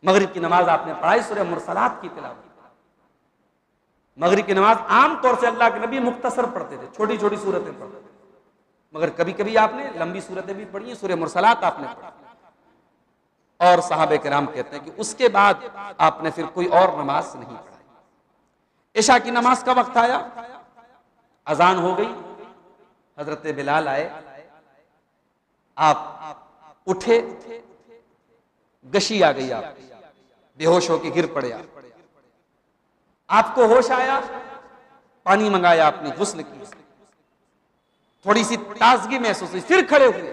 मगरिब की नमाज आपने पढ़ाई सूरह मुरसलात की तिलावत। मगरिब की नमाज आमतौर से अल्लाह के नबी मुख्तसर पढ़ते थे, छोटी छोटी सूरतें पढ़ते थे, मगर कभी कभी आपने लंबी सूरतें भी पढ़ी हैं, सूरह मुरसलात आपने पढ़ी। और सहाबे किराम कहते हैं कि उसके बाद आपने फिर कोई और नमाज नहीं पढ़ाई। इशा की नमाज का वक्त आया, अजान हो गई, हजरत बिलाल आए, आप उठे, गशी आ गई, आप बेहोश होकर गिर पड़े। आपको होश आया, पानी मंगाया आपने, गुस्ल की, थोड़ी सी ताजगी महसूस हुई, फिर खड़े हुए।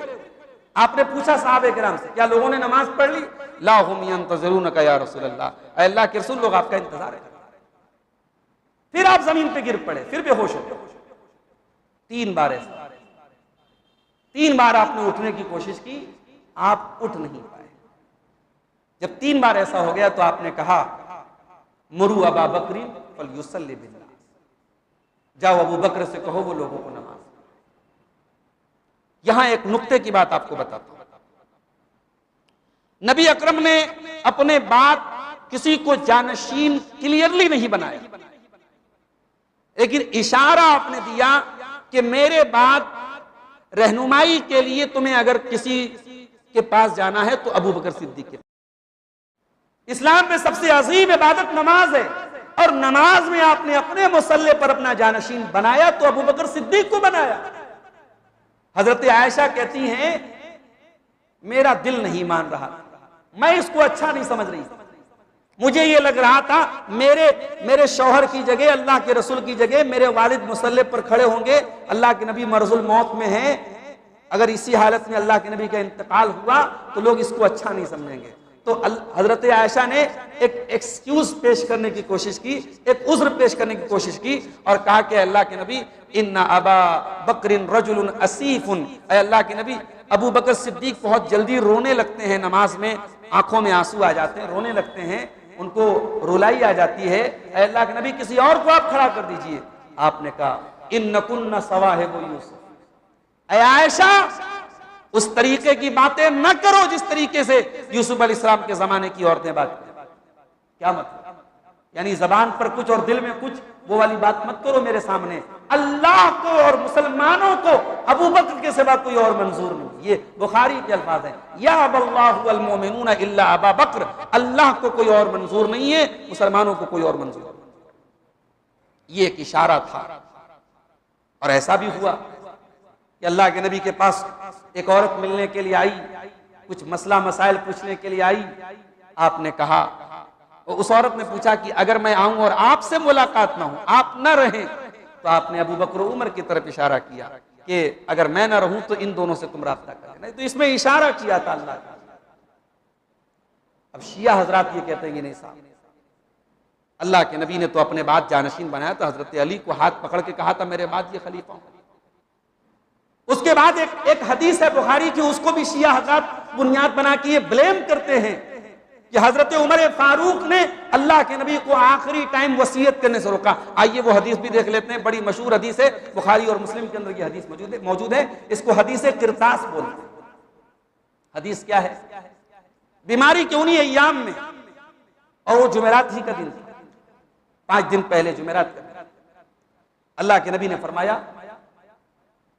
आपने पूछा साहबे किराम से, क्या लोगों ने नमाज पढ़ ली? ला हुम यंतज़िरूनका या रसूल अल्लाह, अल्लाह के रसूल, लोग आपका इंतजार है। फिर आप जमीन पे गिर पड़े, फिर बेहोश हो गए। 3 बार ऐसा, 3 बार आपने उठने की कोशिश की, आप उठ नहीं पाए। जब 3 बार ऐसा हो गया तो आपने कहा, मुरू अबा बकरी फलयुसल्ली बिन्नास, जाओ अबू बकर से कहो वो लोगों को नमाज। यहां एक नुक्ते की बात आपको बताता हूं। नबी अकरम ने अपने बात किसी को जानशीन क्लियरली नहीं बनाया, लेकिन इशारा आपने दिया कि मेरे बाद रहनुमाई के लिए तुम्हें अगर किसी के पास जाना है तो अबू बकर सिद्दीक के। इस्लाम में सबसे अजीम इबादत नमाज है, और नमाज में आपने अपने मुसल्ले पर अपना जानशीन बनाया तो अबू बकर सिद्दीक को बनाया। हजरत आयशा कहती हैं, मेरा दिल नहीं मान रहा, मैं इसको अच्छा नहीं समझ रही, मुझे ये लग रहा था मेरे शौहर की जगह, अल्लाह के रसूल की जगह मेरे वालिद मुसल्ले पर खड़े होंगे, अल्लाह के नबी मरजुल मौत में हैं, अगर इसी हालत में अल्लाह के नबी का इंतकाल हुआ तो लोग इसको अच्छा नहीं समझेंगे। तो हजरत आयशा ने एक एक्सक्यूज पेश करने की कोशिश की, एक उज्र पेश करने की कोशिश की, और कहा कि अल्लाह के नबी, इन्ना अबा बकरिन रजुलुन असीफुन, अल्लाह के नबी, अबू बकर सिद्दीक बहुत जल्दी रोने लगते हैं, नमाज में आंखों में आंसू आ जाते हैं, रोने लगते हैं, उनको रुलाई आ जाती है, अल्लाह के नबी किसी और को आप खड़ा कर दीजिए। आपने कहा, इन्नकुन्ना सवाहिबु यूसुफ, आयशा उस तरीके की बातें न करो जिस तरीके से यूसुफ अलैहिस्सलाम के जमाने की औरतें बात करें। क्या मतलब? यानी जबान पर कुछ और दिल में कुछ, वो वाली बात मत करो मेरे सामने। अल्लाह को और मुसलमानों को अबू बकर के सिवा कोई और मंजूर नहीं। ये बुखारी के अल्फाज हैं, या अबल्लाहु वल मोमिनूना इल्ला अबा बकर, अल्लाह को कोई और मंजूर नहीं है, मुसलमानों को कोई और मंजूर नहीं। ये एक इशारा था, और ऐसा भी हुआ कि अल्लाह के नबी के पास एक औरत मिलने के लिए आई, कुछ मसला मसाइल पूछने के लिए आई। आपने कहा, उस औरत ने पूछा कि अगर मैं आऊं और आपसे मुलाकात ना हो, आप न रहें, तो आपने अबू बकर उमर की तरफ इशारा किया कि अगर मैं ना रहूं तो इन दोनों से तुम राब्ता कर लेना। तो इसमें इशारा किया था अल्लाह का। अब शिया हजरात ये कहते हैं कि नहीं साहब, अल्लाह के नबी ने तो अपने बाद जानशीन बनाया, तो हजरत अली को हाथ पकड़ के कहा था मेरे बाद ये खलीफा होंगे। उसके बाद एक हदीस है बुखारी की, उसको भी शिया हजरात बुनियाद बना के ये ब्लेम करते हैं कि हजरत उमर फारूक ने अल्लाह के नबी को आखिरी टाइम वसीयत करने से रोका। आइए वो हदीस भी देख लेते हैं, बड़ी मशहूर हदीस है, बुखारी और मुस्लिम के अंदर ये हदीस मौजूद है। इसको हदीस किरतास बोलते हैं। हदीस क्या है? बीमारी क्यों नहीं अय्याम में, और वो जुमेरात ही का दिन था, 5 दिन पहले जुमेरात का दिन। अल्लाह के नबी ने फरमाया,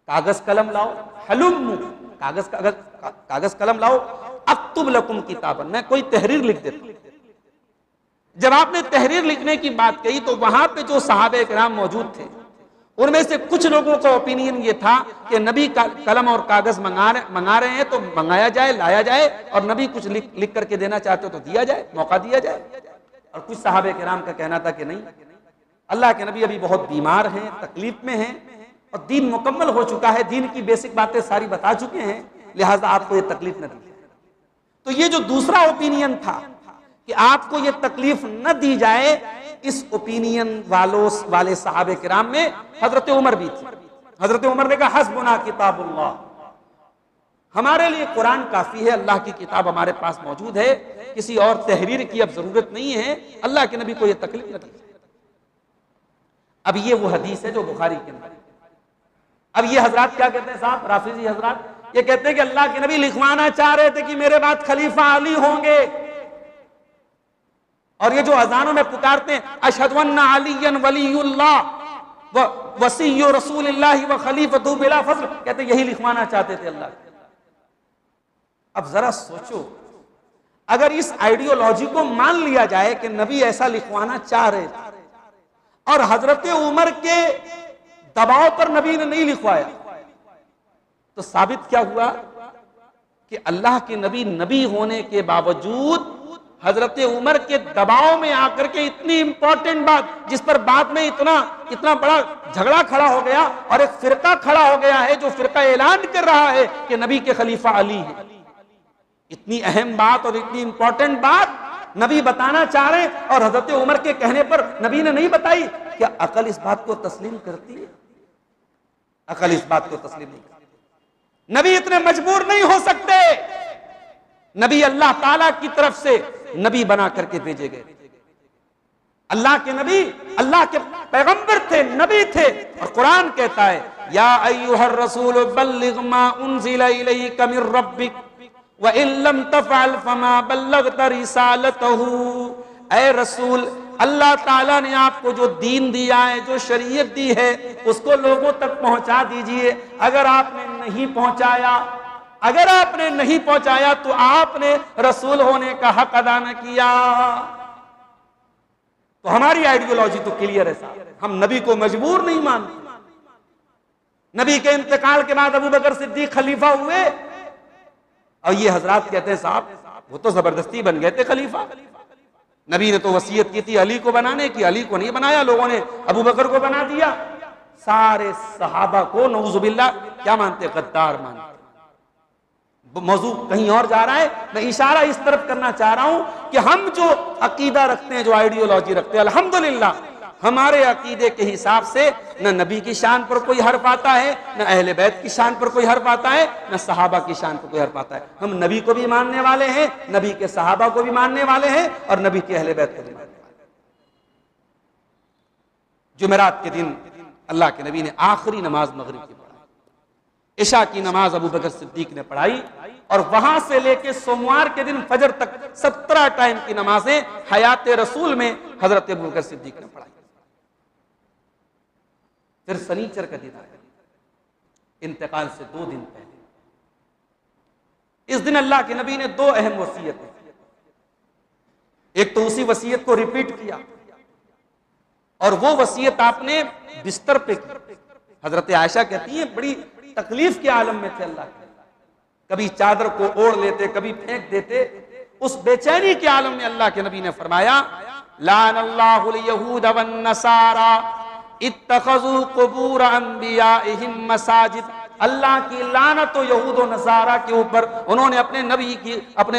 कागज कलम लाओ, हलुम, कागज कलम लाओ, अक्तुब लकुम किताबन, मैं कोई तहरीर लिख देता। जब आपने तहरीर लिखने की बात कही तो वहां पे जो सहाबे किराम मौजूद थे, उनमें से कुछ लोगों का ओपिनियन ये था कि नबी का कलम और कागज मंगा रहे हैं तो मंगाया जाए, लाया जाए, और नबी कुछ लिख करके देना चाहते हो तो दिया जाए, मौका दिया जाए। और कुछ सहाबे किराम का कहना था कि नहीं, अल्लाह के नबी अभी बहुत बीमार हैं, तकलीफ में हैं, और दीन मुकम्मल हो चुका है, दीन की बेसिक बातें सारी बता चुके हैं, लिहाजा आपको ये तकलीफ न दी जाए। तो ये जो दूसरा ओपिनियन था कि आपको ये तकलीफ न दी जाए, इस ओपिनियन वाले सहाबे किराम में हजरत उमर भी थी। हजरत उमर ने कहा, हस्बुना किताबुल्लाह, हमारे लिए कुरान काफी है, अल्लाह की किताब हमारे पास मौजूद है, किसी और तहरीर की अब जरूरत नहीं है, अल्लाह के नबी को यह तकलीफ न दी। अब ये वो हदीस है जो बुखारी के अंदर, अब ये हजरात क्या कहते हैं साहब, राफिजी हजरात, ये कहते हैं कि अल्लाह के नबी लिखवाना चाह रहे थे कि मेरे बाद खलीफा अली होंगे, और ये जो अजानों में पुकारते हैं अशहदु अन्ना अलिय्यन वलीयुल्लाह व वसीय्यु रसूलिल्लाह व खलीफतु बिला फस्ल, कहते यही लिखवाना चाहते थे अल्लाह। अब जरा सोचो, अगर इस आइडियोलॉजी को मान लिया जाए कि नबी ऐसा लिखवाना चाह रहे थे और हजरत उमर के दबाव पर नबी ने नहीं लिखवाया, तो साबित क्या हुआ कि अल्लाह के नबी नबी होने के बावजूद हजरत उमर के दबाव में आकर के इतनी इंपॉर्टेंट बात, जिस पर बाद में इतना बड़ा झगड़ा खड़ा हो गया और एक फिरका खड़ा हो गया है जो फिरका ऐलान कर रहा है कि नबी के खलीफा अली है, इतनी अहम बात और इतनी इंपॉर्टेंट बात नबी बताना चाह रहे हैं और हजरत उमर के कहने पर नबी ने नहीं बताई। क्या अकल इस बात को तस्लीम करती है? अकल इस बात को तस्लीम नहीं करती। नबी इतने मजबूर नहीं हो सकते। नबी अल्लाह ताला की तरफ से नबी बना करके भेजे गए। अल्लाह के नबी अल्लाह के पैगंबर थे, नबी थे, और कुरान कहता है या अय्युहर रसूल बल्लिग मा उनज़िला इलैका मिर रब्बिक व इन लम तफ़अल फमा बल्लगता रिसालतहू। ऐ रसूल, अल्लाह ताला ने आपको जो दीन दिया है, जो शरीयत दी है, उसको लोगों तक पहुंचा दीजिए। अगर आपने नहीं पहुंचाया तो आपने रसूल होने का हक अदा न किया। तो हमारी आइडियोलॉजी तो क्लियर है साहब, हम नबी को मजबूर नहीं मानते। नबी के इंतकाल के बाद अबू बकर सिद्दीक खलीफा हुए और ये हजरात कहते हैं साहब वो तो जबरदस्ती बन गए थे खलीफा। नबी ने तो वसीयत की थी अली को बनाने की, अली को नहीं बनाया, लोगों ने अबू बकर को बना दिया। सारे सहाबा को नऊजुबिल्लाह क्या मानते? गद्दार मानते। मौजू कहीं और जा रहा है, मैं इशारा इस तरफ करना चाह रहा हूं कि हम जो अकीदा रखते हैं, जो आइडियोलॉजी रखते हैं, अल्हम्दुलिल्लाह हमारे अकीदे के हिसाब से न नबी की शान पर कोई हर्फ आता है, न अहले बैत की शान पर कोई हर्फ आता है, न सहाबा की शान पर कोई हर्फ आता है। हम नबी को भी मानने वाले हैं, नबी के सहाबा को भी मानने वाले हैं, और नबी के अहले बैत को भी मानने वाले हैं। जुमेरात के दिन अल्लाह के नबी ने आखिरी नमाज मगरिब की पढ़ाई, इशा की नमाज अबू बकर सिद्दीक ने पढ़ाई, और वहां से लेके सोमवार के दिन फजर तक 17 टाइम की नमाजें हयात रसूल में हजरत अबू बकर सिद्दीक ने पढ़ाई। फिर शनीचर का दिन आया, इंतकाल से 2 दिन पहले। इस दिन अल्लाह के नबी ने 2 अहम वसीयतें, एक तो उसी वसीयत को रिपीट किया, और वो वसीयत आपने बिस्तर पे की। हजरत आयशा कहती है बड़ी तकलीफ के आलम में थे अल्लाह के, कभी चादर को ओढ़ लेते, कभी फेंक देते। उस बेचैनी के आलम में अल्लाह के नबी ने फरमाया लानल्लाहुल यहूद वन नसारा इत्तखज़ू कुबूर अंबियाइहिम मसाजिद। अल्लाह की लानत हो यहूद और नसारा के ऊपर, उन्होंने अपने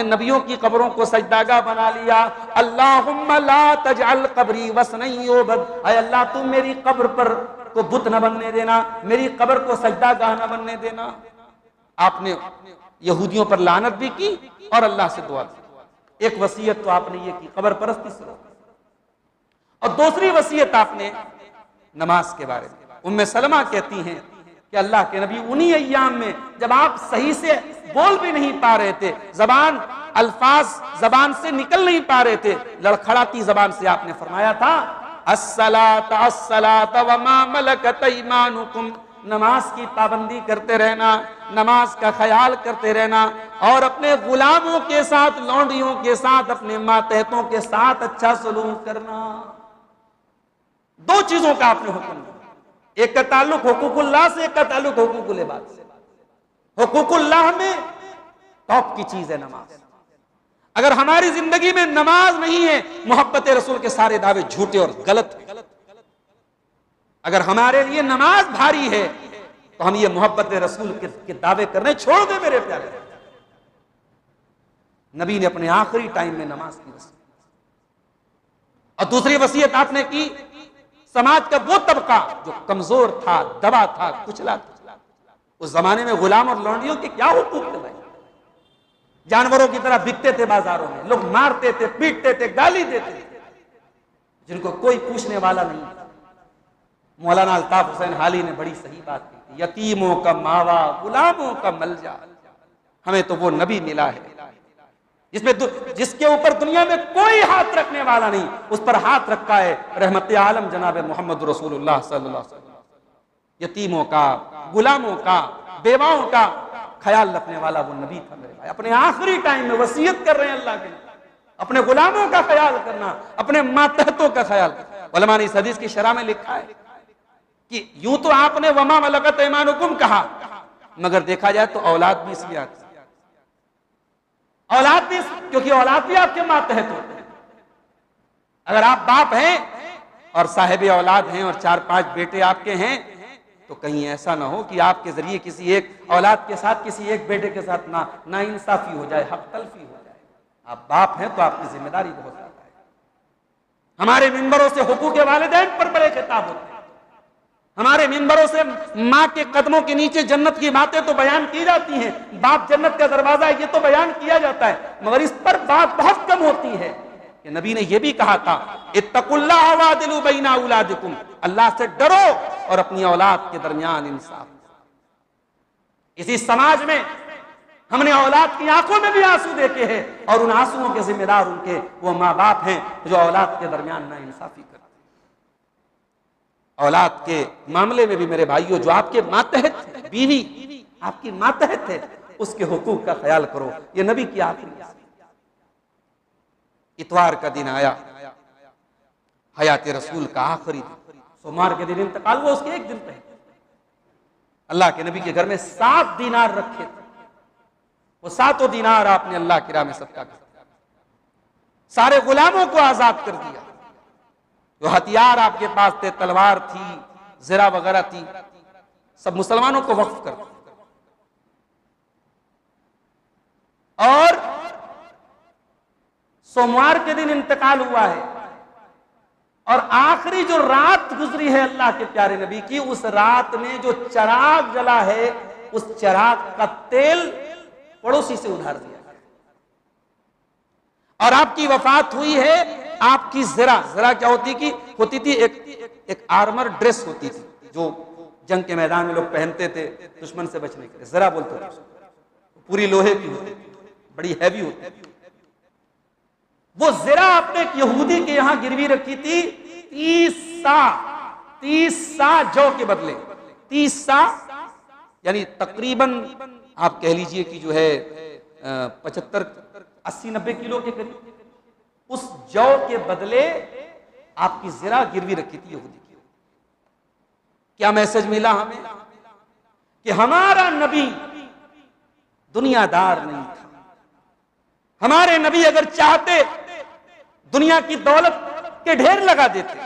नबियों की कब्रों को सजदागाह बना लिया। अल्लाहुम्मा ला तजअल कब्री वसनन युबद, ऐ अल्लाह तुम मेरी कब्र पर को बुत न बनने देना, मेरी कब्र को सजदागाह न बनने देना। आपने यहूदियों पर लानत भी की और अल्लाह से दुआ की। एक वसीयत तो आपने ये की कब्र परस्ती से, और दूसरी वसीयत आपने नमाज के बारे में। उम्मे सलमा कहती हैं कि अल्लाह के नबी उन्हीं अय्याम में जब आप सही से बोल भी नहीं पा रहे थे, अल्फाज जबान से निकल नहीं पा रहे थे, लड़खड़ाती जबान से आपने फरमाया था अस्सलात अस्सलात व मा मलकत ईमानुकुम, नमाज की पाबंदी करते रहना, नमाज का ख्याल करते रहना, और अपने गुलामों के साथ, लौंडियों के साथ, अपने मातहतों के साथ अच्छा सलूक करना। 2 चीजों का आपने हुक्म दिया, एक का ताल्लुक हुकूकुल्लाह से, एक का ताल्लुक हुकूकुल इबाद से। हुकूकुल्लाह में टॉप की चीज है नमाज। अगर हमारी जिंदगी में नमाज नहीं है, मोहब्बत रसूल के सारे दावे झूठे और गलत हैं। अगर हमारे लिए नमाज भारी है तो हम ये मोहब्बत रसूल के दावे करने छोड़ दें। मेरे प्यारे, नबी ने अपने आखिरी टाइम में नमाज की वसीयत, और दूसरी वसीयत आपने की समाज का वो तबका जो कमजोर था, दबा था, कुचला था। उस जमाने में गुलाम और लौंडियों के क्या हुकूक थे भाई? जानवरों की तरह बिकते थे बाजारों में, लोग मारते थे, पीटते थे, गाली देते थे, जिनको कोई पूछने वाला नहीं था। मौलाना अल्ताफ हुसैन हाली ने बड़ी सही बात की यतीमों का मावा, गुलामों का मलजा। हमें तो वो नबी मिला है जिसके ऊपर दुनिया में कोई हाथ रखने वाला नहीं, उस पर हाथ रखा है रहमत आलम जनाब मोहम्मद रसूलुल्लाह सल्लल्लाहु अलैहि वसल्लम। यतीमों का, गुलामों का, बेवाओं का ख्याल रखने वाला वो नबी था मेरे भाई। अपने आखिरी टाइम में वसीयत कर रहे हैं अल्लाह के, अपने गुलामों का ख्याल करना, अपने मातहतों का ख्याल करना। उलमा ने इस हदीस की शरह में लिखा है कि यूं तो आपने वमा मलकत ऐमानुकुम कहा, मगर देखा जाए तो औलाद भी इसलिए आती है, औलाद भी, क्योंकि औलाद भी आपके मातहत होते हैं। अगर आप बाप हैं और साहिब औलाद हैं और 4-5 बेटे आपके हैं, तो कहीं ऐसा ना हो कि आपके जरिए किसी एक औलाद के साथ, किसी एक बेटे के साथ ना इंसाफी हो जाए, हक तलफी हो जाए। आप बाप हैं तो आपकी जिम्मेदारी बहुत ज्यादा है। हमारे मिंबरों से हुकूक वालिदैन पर बड़े खिताब होते हैं, हमारे मिंबरों से माँ के कदमों के नीचे जन्नत की बातें तो बयान की जाती हैं, बाप जन्नत का दरवाजा है ये तो बयान किया जाता है, मगर इस पर बात बहुत कम होती है कि नबी ने यह भी कहा था इत्तकुल्लाह वादिलू बैना औलादिकुम, अल्लाह से डरो और अपनी औलाद के दरमियान इंसाफ। इसी समाज में हमने औलाद की आंखों में भी आंसू देखे हैं और उन आंसुओं के जिम्मेदार उनके वो माँ बाप हैं जो औलाद के दरमियान ना इंसाफी करते। औलाद के मामले में भी मेरे भाइयों, जो आपके मातहत है, बीवी आपकी मातहत है, उसके हुकूक का ख्याल करो। ये नबी की आखिरी इतवार का दिन आया, हयात रसूल का आखिरी दिन, सोमवार के दिन इंतकाल हुआ, उसके एक दिन पहले अल्लाह के नबी के घर में 7 दीनार रखे थे। वो 7 दीनार आपने अल्लाह की राह में सदका कर दिया, सारे गुलामों को आजाद कर दिया। जो हथियार आपके पास थे, तलवार थी, ज़रा वगैरह थी, सब मुसलमानों को वक्फ कर दिया। और सोमवार के दिन इंतकाल हुआ है और आखिरी जो रात गुजरी है अल्लाह के प्यारे नबी की, उस रात में जो चिराग जला है, उस चिराग का तेल पड़ोसी से उधार दिया गया और आपकी वफात हुई है। आपकी ज़रा क्या होती थी एक आर्मर ड्रेस होती थी जो जंग के मैदान में लोग पहनते थे दुश्मन से बचने के लिए, ज़रा बोलते थे, पूरी लोहे की होती थी, बड़ी हैवी होती थी। वो ज़रा आपने एक यहूदी के यहां गिरवी रखी थी 30 सा जौ के बदले, 30 सा यानी तकरीबन आप कह लीजिए कि जो है 75-80-90 किलो के करीब, उस जौ के बदले आपकी ज़रा गिरवी रखी थी यहूदी की। क्या मैसेज मिला हमें कि हमारा नबी दुनियादार नहीं था। हमारे नबी अगर चाहते दुनिया की दौलत के ढेर लगा देते।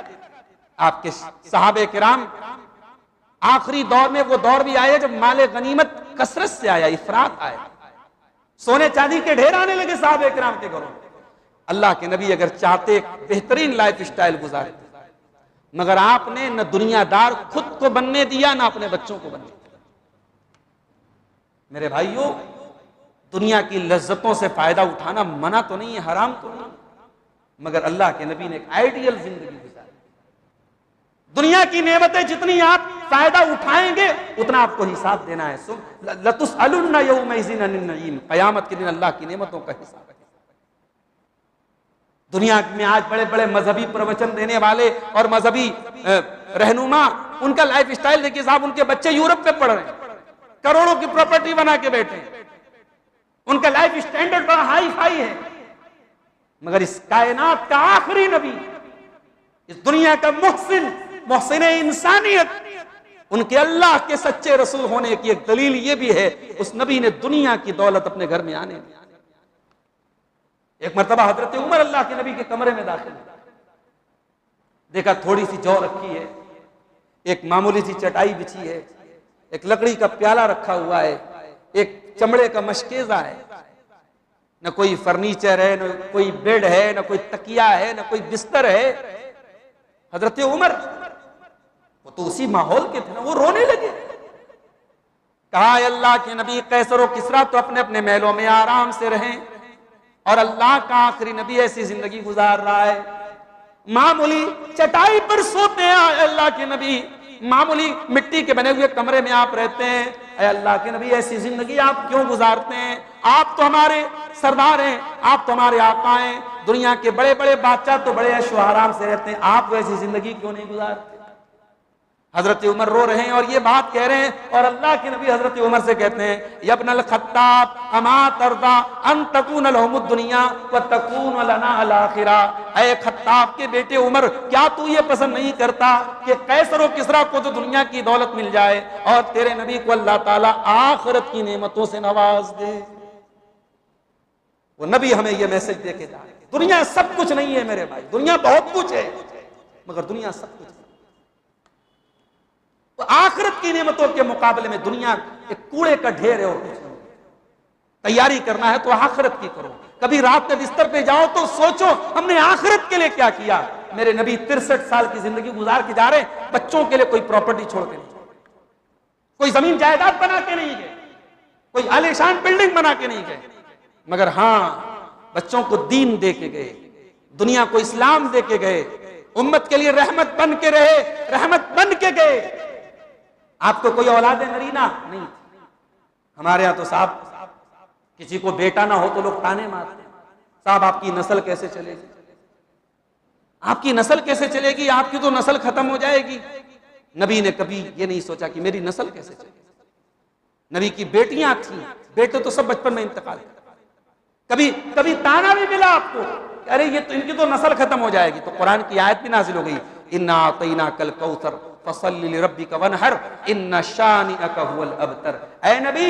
आपके सहाबे किराम आखिरी दौर में, वो दौर भी आया जब माले गनीमत कसरत से आया, इफरात आया, सोने चांदी के ढेर आने लगे सहाबे किराम के घरों में। अल्लाह के नबी अगर चाहते बेहतरीन लाइफ स्टाइल गुजारते, मगर आपने न दुनियादार खुद को बनने दिया, न अपने बच्चों को बनने दिया। मेरे भाइयों, दुनिया की लज्जतों से फायदा उठाना मना तो नहीं है, हराम तो नहीं, मगर अल्लाह के नबी ने एक आइडियल जिंदगी गुजारी। दुनिया की नेमतें जितनी आप फायदा उठाएंगे उतना आपको हिसाब देना है। लतुसअलुन्ना यौमइज़िन अनिन नईम, क़यामत के दिन अल्लाह की नेमतों का हिसाब है। दुनिया में आज बड़े बड़े मजहबी प्रवचन देने वाले और मजहबी रहनुमा, उनका लाइफ स्टाइल देखिए साहब, उनके बच्चे यूरोप में पढ़ रहे हैं, करोड़ों की प्रॉपर्टी बना के बैठे, उनका लाइफ स्टैंडर्ड बड़ा हाई फाई है, मगर इस कायनात का आखिरी नबी, इस दुनिया का मोहसिन इंसानियत, उनके अल्लाह के सच्चे रसूल होने की एक दलील यह भी है, उस नबी ने दुनिया की दौलत अपने घर में आने दी। एक मर्तबा हजरत उमर अल्लाह के नबी के कमरे में दाखिल, देखा थोड़ी सी जौ रखी है, एक मामूली सी चटाई बिछी है, एक लकड़ी का प्याला रखा हुआ है, एक चमड़े का मशकेजा है, न कोई फर्नीचर है, न कोई बेड है, न कोई तकिया है, न कोई बिस्तर है। हजरत उमर वो तो उसी माहौल के थे ना, वो रोने लगे। कहा अल्लाह के नबी, कैसर और किसरा तो अपने अपने महलों में आराम से रहें और अल्लाह का आखिरी नबी ऐसी जिंदगी गुजार रहा है, मामूली चटाई पर सोते हैं अल्लाह के नबी, मामूली मिट्टी के बने हुए कमरे में आप रहते हैं। ऐ अल्लाह के नबी, ऐसी जिंदगी आप क्यों गुजारते हैं? आप तो हमारे सरदार हैं, आप तो हमारे आका हैं। दुनिया के बड़े बड़े बादशाह तो बड़े ऐशो आराम से रहते हैं, आप वैसी जिंदगी क्यों नहीं गुजारते? हजरत उमर रो रहे हैं और ये बात कह रहे हैं, और अल्लाह के नबी हजरत उमर से कहते हैं, यब्नल खत्ताब अमा तरदा अन तकून लहुमुद दुनिया व तकून लना अल आखिरा। ऐ खत्ताब के बेटे उमर, क्या तू ये पसंद नहीं करता कि कैसर व किसरा को तो दुनिया की दौलत मिल जाए और तेरे नबी को अल्लाह ताला आखिरत की नेमतों से नवाज दे? वो नबी हमें ये मैसेज दे के जा रहे, दुनिया सब कुछ नहीं है मेरे भाई, दुनिया बहुत कुछ है, मगर दुनिया सब कुछ नहीं। तो आखिरत की नेमतों के मुकाबले में दुनिया एक कूड़े का ढेर है और कुछ नहीं। तैयारी करना है तो आखिरत की करो। कभी रात में बिस्तर पे जाओ तो सोचो हमने आखिरत के लिए क्या किया। मेरे नबी 63 साल की जिंदगी गुजार के जा रहे, बच्चों के लिए कोई प्रॉपर्टी छोड़ के नहीं, कोई जमीन जायदाद बना के नहीं गए, कोई आलीशान बिल्डिंग बना के नहीं गए, मगर हां बच्चों को दीन दे के गए, दुनिया को इस्लाम दे के गए, उम्मत के लिए रहमत बन के रहे, रहमत बन के गए। आपको कोई औलाद नरीना नहीं, हमारे यहां तो साहब किसी को बेटा ना हो तो लोग ताने मारते हैं, साहब आपकी नस्ल कैसे चलेगी, आपकी नस्ल कैसे चलेगी, आपकी तो नस्ल खत्म हो जाएगी। नबी ने कभी ये नहीं सोचा कि मेरी नस्ल कैसे चलेगी। नबी की बेटियां थी, बेटे तो सब बचपन में इंतकाल कर, कभी कभी ताना भी मिला आपको, अरे ये तो इनकी तो नस्ल खत्म हो जाएगी। तो कुरान की आयत भी नाजिल हो गई, इन्ना आतैना कल कौसर फसल्लि लिरब्बिका वनहर इन्ना शानिअका हुवल अबतर। ऐ नबी,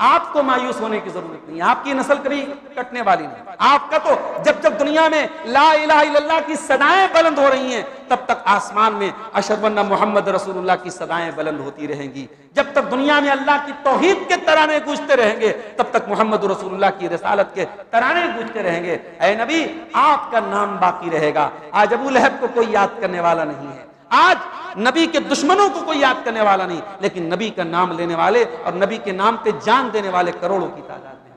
आपको मायूस होने की जरूरत नहीं, आपकी नस्ल कभी कटने वाली नहीं। आपका तो जब जब दुनिया में ला इलाहा इल्लल्लाह की सदाएं बुलंद हो रही हैं, तब तक आसमान में अशहदु अन्ना मुहम्मद रसूलुल्लाह की सदाएं बुलंद होती रहेंगी। जब तक दुनिया में अल्लाह की तौहीद के तराने गूंजते रहेंगे, तब तक मोहम्मद रसूलुल्लाह की रिसालत के तराने गूंजते रहेंगे। ऐ नबी, आपका नाम बाकी रहेगा। आज अबू लहब को कोई याद करने वाला नहीं है, आज नबी के दुश्मनों को कोई याद करने वाला नहीं, लेकिन नबी का नाम लेने वाले और नबी के नाम पे जान देने वाले करोड़ों की तादाद में।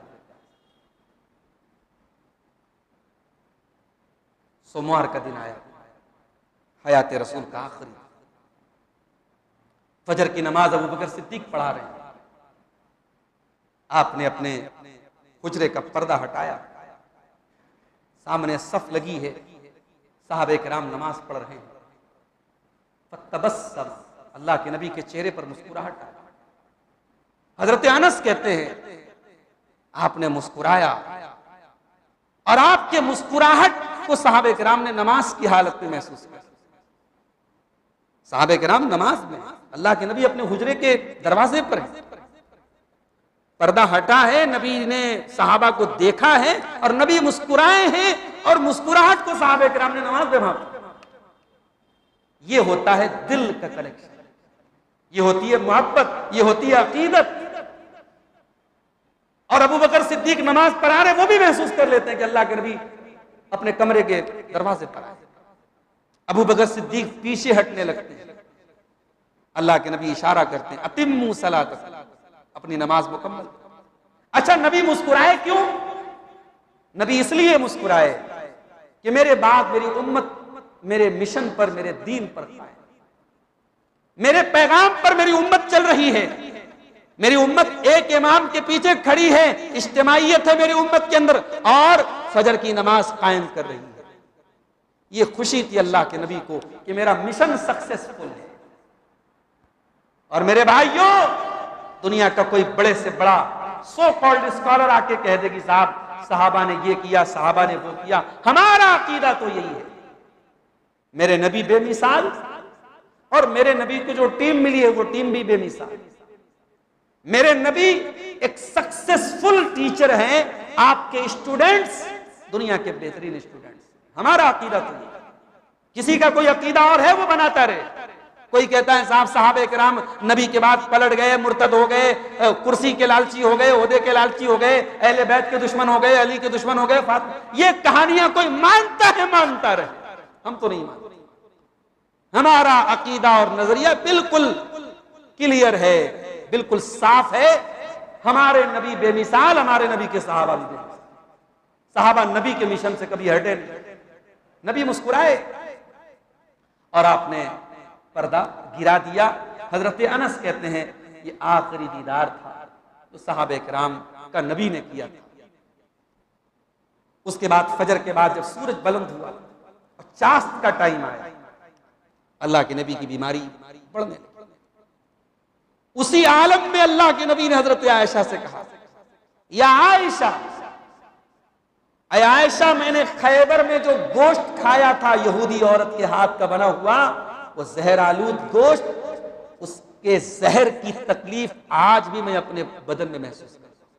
सोमवार का दिन आया, हयात रसूल का आखिरी, फजर की नमाज अबू बकर सिद्दीक पढ़ा रहे हैं। आपने अपने हुजरे का पर्दा हटाया, सामने सफ लगी है, साहबे किराम नमाज पढ़ रहे हैं। तबस्सम, अल्लाह के नबी के चेहरे पर मुस्कुराहट आई। हजरत अनस कहते हैं आपने मुस्कुराया और आपके मुस्कुराहट को साहबे किराम ने नमाज की हालत में महसूस किया। साहबे किराम नमाज में, अल्लाह के नबी अपने हुजरे के दरवाजे पर है, पर्दा हटा है, नबी ने सहाबा को देखा है और नबी मुस्कुराए हैं और मुस्कुराहट को साहबे किराम ने नमाज में भांपा। ये होता है दिल का कनेक्शन, ये होती है मोहब्बत, ये होती है अकीदत। और अबू बकर सिद्दीक नमाज पढ़ा रहे, वो भी महसूस कर लेते हैं कि अल्लाह के नबी अपने कमरे के दरवाजे पर आए। अबू बकर सिद्दीक पीछे हटने लगते हैं, अल्लाह के नबी इशारा करते हैं अतिम्मू सलातक, अपनी नमाज मुकम्मल। अच्छा, नबी मुस्कुराए क्यों? नबी इसलिए मुस्कुराए कि मेरे बाद मेरी उम्मत मेरे मिशन पर, मेरे दीन पर कायम, मेरे पैगाम पर मेरी उम्मत चल रही है। मेरी उम्मत एक इमाम के पीछे खड़ी है, इज्तिमाइयत है मेरी उम्मत के अंदर और फजर की नमाज कायम कर रही है। ये खुशी थी अल्लाह के नबी को कि मेरा मिशन सक्सेसफुल है। और मेरे भाइयों, दुनिया का कोई बड़े से बड़ा सो कॉल्ड स्कॉलर आके कह देगी साहब सहाबा ने ये किया, सहाबा ने वो किया, हमारा अकीदा तो यही है। मेरे नबी बेमिसाल और मेरे नबी को जो टीम मिली है वो टीम भी बेमिसाल। मेरे नबी एक सक्सेसफुल टीचर हैं, आपके स्टूडेंट्स दुनिया के बेहतरीन स्टूडेंट्स। हमारा अकीदा तो ये, किसी का कोई अकीदा और है वो बनाता रहे। कोई कहता है साहब साहबे किराम नबी के बाद पलट गए, मुर्तद हो गए, कुर्सी के लालची हो गए, ओहदे के लालची हो गए, अहले बैत के दुश्मन हो गए, अली के दुश्मन हो गए। ये कहानियां कोई मानता है मानता रहे, हम तो नहीं मानते। हमारा अकीदा और नजरिया बिल्कुल क्लियर है, बिल्कुल साफ है। हमारे नबी बेमिसाल, हमारे नबी के सहाबा भी बेमिसाल। सहाबा नबी के मिशन से कभी हटे नहीं। नबी मुस्कुराए और आपने पर्दा गिरा दिया। हजरत अनस कहते हैं ये आखिरी दीदार था तो सहाबे किराम का नबी ने किया था। उसके बाद फजर के बाद जब सूरज बुलंद हुआ और चाश्त का टाइम आया, अल्लाह के नबी की बीमारी बढ़ने लगी। उसी आलम में अल्लाह के नबी ने हजरत आयशा से कहा, या आयशा, आयशा, मैंने खैबर में जो गोश्त खाया था यहूदी औरत के हाथ का बना हुआ, वो जहर आलूद गोश्त, उसके जहर की तकलीफ आज भी मैं अपने बदन में महसूस करता हूं।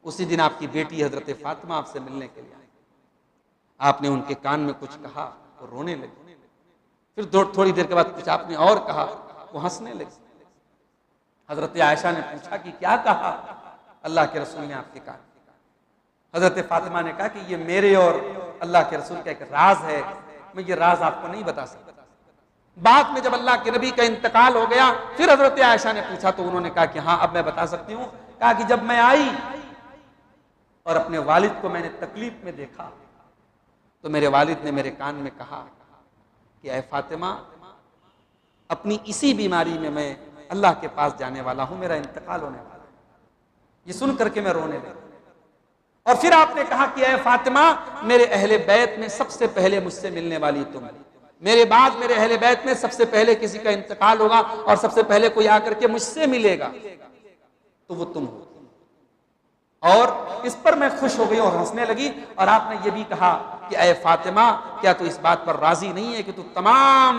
उसी दिन आपकी बेटी हजरत फातिमा आपसे मिलने के लिए आई। आपने उनके कान में कुछ कहा, वो रोने लगी। फिर थोड़ी देर के बाद कुछ आपने और कहा, वो हंसने लगी। हजरत आयशा ने पूछा कि क्या कहा अल्लाह के रसूल ने आपके कान? हजरत फातिमा ने कहा कि ये मेरे और अल्लाह के रसूल का एक राज है, मैं ये राज आपको नहीं बता सकता। बाद में जब अल्लाह के नबी का इंतकाल हो गया, फिर हजरत आयशा ने पूछा तो उन्होंने कहा कि हाँ अब मैं बता सकती हूँ। कहा कि जब मैं आई और अपने वालिद को मैंने तकलीफ में देखा तो मेरे वालिद ने मेरे कान में कहा कि ऐ फातिमा, अपनी इसी बीमारी में मैं अल्लाह के पास जाने वाला हूं, मेरा इंतकाल होने वाला है। ये सुन करके मैं रोने लगी। और फिर आपने कहा कि ऐ फातिमा, मेरे अहले बैत में सबसे पहले मुझसे मिलने वाली तुम, मेरे बाद मेरे अहले बैत में सबसे पहले किसी का इंतकाल होगा और सबसे पहले कोई आकर के मुझसे मिलेगा तो वो तुम हो। और इस पर मैं खुश हो गई और हंसने लगी। और आपने ये भी कहा कि ऐ फातिमा, क्या तू इस बात पर राजी नहीं है कि तू तमाम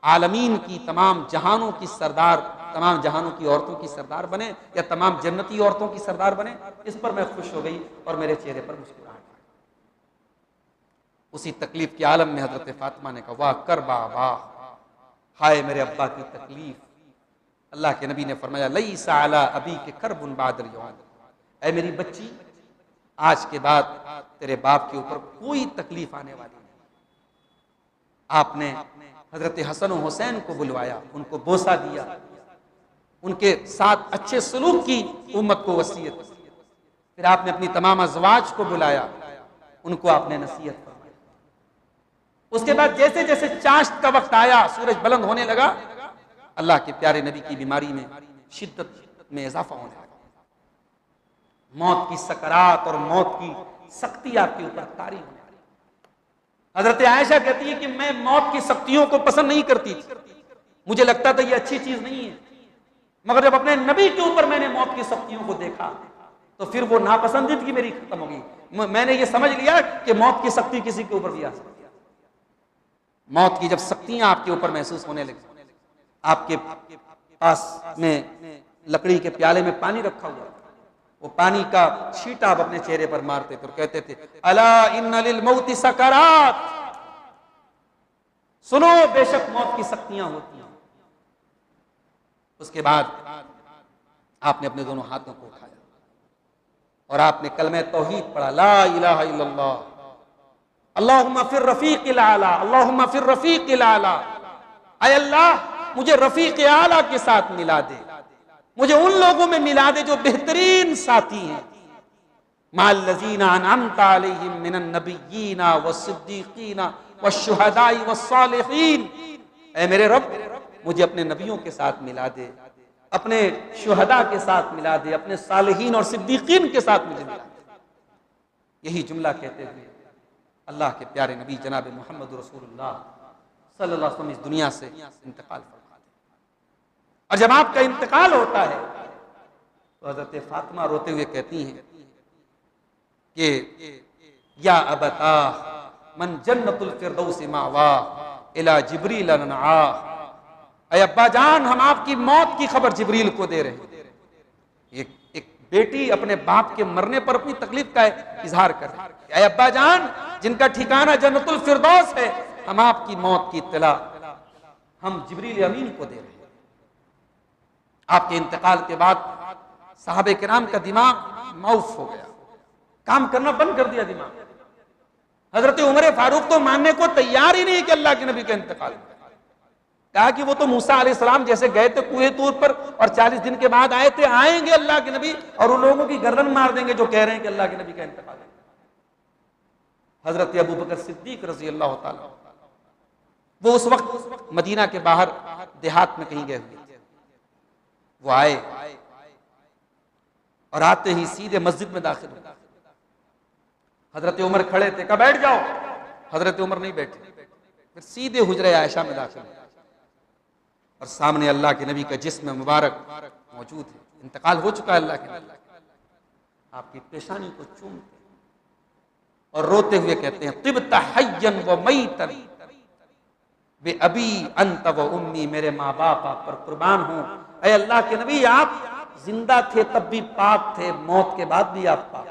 आलमीन की, तमाम जहानों की सरदार, तमाम जहानों की औरतों की सरदार बने, या तमाम जन्नती औरतों की सरदार बने? इस पर मैं खुश हो गई और मेरे चेहरे पर मुस्कुराहट आ गई। उसी तकलीफ के आलम में हजरत फातिमा ने कहा, वाह कर बाबा, हाय मेरे अब्बा की तकलीफ। अल्लाह के नबी ने फरमाया, लईसा अला अबी के करबुन बादर यौम, ऐ मेरी बच्ची, आज के बाद तेरे बाप के ऊपर कोई तकलीफ आने वाली नहीं। आपने हजरत हसन और हुसैन को बुलवाया, उनको बोसा दिया, उनके साथ अच्छे सलूक की उम्मत को वसीयत। फिर आपने अपनी तमाम अज़वाज को बुलाया, उनको आपने नसीहत फरमाई। उसके बाद जैसे जैसे चाश्त का वक्त आया, सूरज बुलंद होने लगा, अल्लाह के प्यारे नबी की बीमारी में शिद्दत में इजाफा होने लगा। मौत की सकरात और मौत की सख्ती आपके ऊपर तारी होने लगी। हजरत आयशा कहती है कि मैं मौत की सख्तियों को पसंद नहीं करती थी, मुझे लगता था ये अच्छी चीज नहीं है, मगर जब अपने नबी के ऊपर मैंने मौत की सख्तियों को देखा तो फिर वो नापसंदीदगी मेरी खत्म हो गई। मैंने ये समझ लिया कि मौत की सख्ती किसी के ऊपर भी आ सकती है। मौत की जब सख्तियां आपके ऊपर महसूस होने लगी, आपके पास में लकड़ी के प्याले में पानी रखा हुआ, वो पानी का छींटा आप अपने चेहरे पर मारते थे और कहते थे, अला इन्ना लिल मौति सकरात, सुनो बेशक मौत की सख्तियां होती हैं। उसके बाद आपने अपने दोनों हाथों को उठाया और आपने कलमे तौहीद पढ़ा, ला इलाहा इल्लल्लाह, अल्लाहुम्मा फिर रफीक़िल आला, अल्लाहुम्मा फिर रफीक़िल आला, ऐ अल्लाह मुझे रफीक़ आला के साथ मिला दे, मुझे उन लोगों में मिला दे जो बेहतरीन साथी हैं, माल लज़ीना अनअमता अलैहिम मिनन नबिय्यीना वस्सिद्दीक़ीना वश्शुहदाई वस्सालिहीन। ऐ मेरे रब, मुझे अपने नबियों के साथ मिला दे, अपने शुहदा के साथ मिला दे, अपने सालिहीन और सिद्दीकीन के साथ मुझे मिला दे। यही जुमला कहते हुए अल्लाह के प्यारे नबी जनाब मोहम्मद रसूलुल्लाह सल्लल्लाहु अलैहि वसल्लम इस दुनिया से इंतकाल फरमा दे। और जब आपका इंतकाल होता है तो हजरत फातिमा रोते हुए कहती हैं कि या अबता मन जन्नतुल फिरदौस मावा इला जिब्रील नआ, ऐ अब्बा जान, हम आपकी मौत की खबर जिब्रील को दे रहे हैं। एक बेटी अपने बाप के मरने पर अपनी तकलीफ का इजहार कर रही है। ऐ अब्बा जान, जिनका ठिकाना जन्नतुल फिरदौस है, हम आपकी मौत की इत्तला हम जिब्रील अमीन को दे रहे हैं। आपके इंतकाल के बाद साहबे किराम का दिमाग मौफ हो गया, काम करना बंद कर दिया दिमाग। हजरत उमर फारूक तो मानने को तैयार ही नहीं कि अल्लाह के नबी का इंतकाल। कहा कि वो तो मूसा अलैहिस्सलाम जैसे गए थे कुएं तूर पर और 40 दिन के बाद आए थे, आएंगे अल्लाह के नबी और उन लोगों की गर्दन मार देंगे जो कह रहे हैं कि अल्लाह के नबी का इंतकाल है। हजरत अबू बकर सिद्दीक रजी अल्लाह ताला, वो उस वक्त मदीना के बाहर देहात में कहीं गए हुए थे। वो आए और आते ही सीधे मस्जिद में दाखिल हुए। हजरत उमर खड़े थे, कहा बैठ जाओ। हजरत उमर नहीं बैठे, फिर सीधे हुजरे आयशा में दाखिल हुए और सामने अल्लाह के नबी का जिस्म मुबारक मौजूद है। इंतकाल हो चुका है अल्लाह के नबी। आपकी पेशानी को चूमते और रोते हुए कहते हैं, तिब्ता हय्यन व मईतन बे अबी अंत व उम्मी, मेरे माँ बाप आप पर कुर्बान हो। ऐ अल्लाह के नबी, आप जिंदा थे तब भी पाक थे, मौत के बाद भी आप पाक।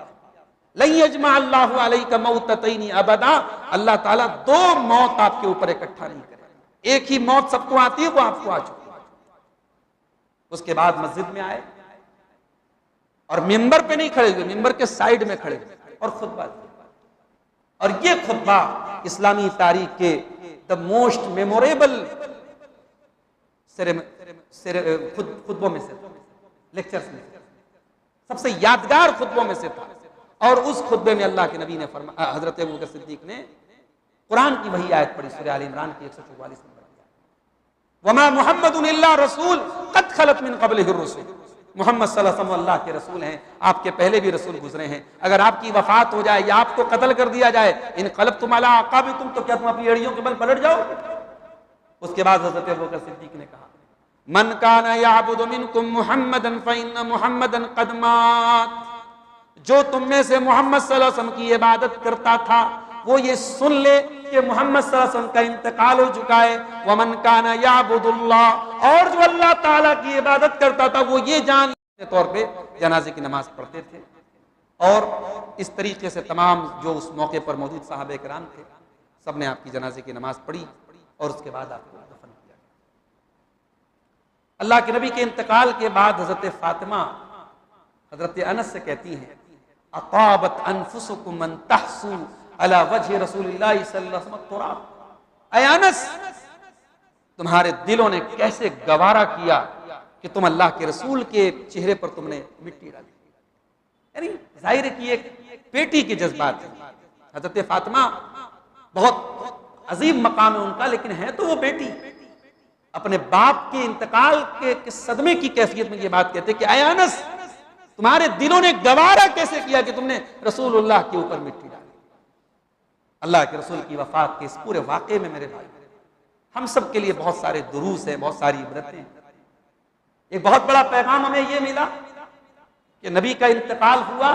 लई यजमा अल्लाहु अलैका मौततैनी अबदा, अल्लाह ताला दो मौत आपके ऊपर इकट्ठा नहीं करे। एक ही मौत सबको आती है, वो आपको आ चुकी है। उसके बाद मस्जिद में आए और मिंबर पे नहीं खड़े हुए, मिंबर के साइड में खड़े हुए और खुतबा दिया। और ये खुतबा इस्लामी तारीख के द मोस्ट मेमोरेबल खुतबों में से था, लेक्चर्स में से सबसे यादगार खुतबों में से था। और उस खुतबे में अल्लाह के नबी ने फरमाया, हजरत अबू बकर सिद्दीक ने कुरान की वही आयत पढ़ी, सूरह आल इमरान की 144 नंबर आयत, वमा मुहम्मदुन इल्ला रसूल कद खलत मिन क़ब्लिहि रुसूल, मोहम्मद सल्लल्लाहु अलैहि वसल्लम अल्लाह के रसूल हैं, आपके पहले भी रसूल गुजरे हैं। अगर आपकी वफात हो जाए या आपको कत्ल कर दिया जाए, इन क़लबतुम अला अक़ाबिकुम, तो क्या तुम अपनी एड़ियों के बल पलट जाओ? उसके बाद हजरत अबू बकर सिद्दीक ने कहा, मन काना याबुदु मिनकुम मुहम्मदन फ़इन्न मुहम्मदन क़द मात, जो तुम में से मोहम्मद सल्लल्लाहु अलैहि वसल्लम की इबादत करता था वो ये सुन ले कि मोहम्मद सल्लल्लाहु अलैहि वसल्लम का इंतकाल हो चुका है। वमन काना याबुदुल्लाह, और जो अल्लाह ताला की इबादत करता था वो ये जान के तौर पे जनाजे की नमाज पढ़ते थे। और इस तरीके से तमाम जो उस मौके पर मौजूद साहबे किराम थे, सब ने आपकी जनाजे की नमाज पढ़ी और उसके बाद आपको दफन किया। अल्लाह के नबी के इंतकाल के बाद हजरत फातिमा हजरत अनस से कहती हैं, अताबत अनफुसुकुम मन तहसु अला वजह रसूलिल्लाह सल्लल्लाहु अलैहि वसल्लम तुराब, ऐ अनस, तुम्हारे दिलों ने कैसे गवारा किया कि तुम अल्लाह के रसूल के चेहरे पर तुमने मिट्टी डाली। यानी जाहिर है कि एक बेटी के जज्बात है। हजरत फातिमा बहुत अजीम मकाम है उनका, लेकिन है तो वो बेटी। अपने बाप के इंतकाल के सदमे की कैफियत में ये बात कहते कि ऐ अनस, तुम्हारे दिलों ने गवारा कैसे किया कि तुमने रसूलुल्लाह के ऊपर मिट्टी डाली। अल्लाह के रसूल की वफात के इस पूरे वाक़े में मेरे भाई, हम सब के लिए बहुत सारे दुरूस हैं, बहुत सारी इबरतें। एक बहुत बड़ा पैगाम हमें यह मिला कि नबी का इंतकाल हुआ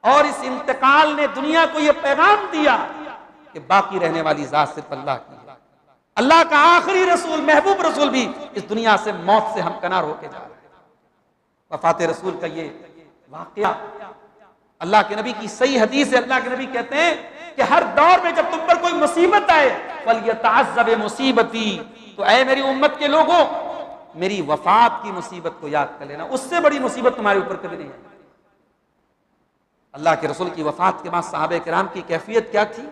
और इस इंतकाल ने दुनिया को यह पैगाम दिया कि बाकी रहने वाली जात सिर्फ अल्लाह की है। अल्लाह का आखिरी रसूल, महबूब रसूल भी इस दुनिया से मौत से हमकनार होके जा रहे हैं। वफात रसूल का ये वाक़या, अल्लाह के नबी की सही हदीस है। अल्लाह के नबी कहते हैं कि हर दौर में जब तुम पर कोई मुसीबत आए, फलयतअज़्ज़ब मुसीबती, तो ऐ मेरी उम्मत के लोगों, मेरी वफात की मुसीबत को याद कर लेना, उससे बड़ी मुसीबत तुम्हारे ऊपर कभी नहीं है। अल्लाह के रसूल की वफात के बाद सहाबे किराम की कैफियत क्या थी?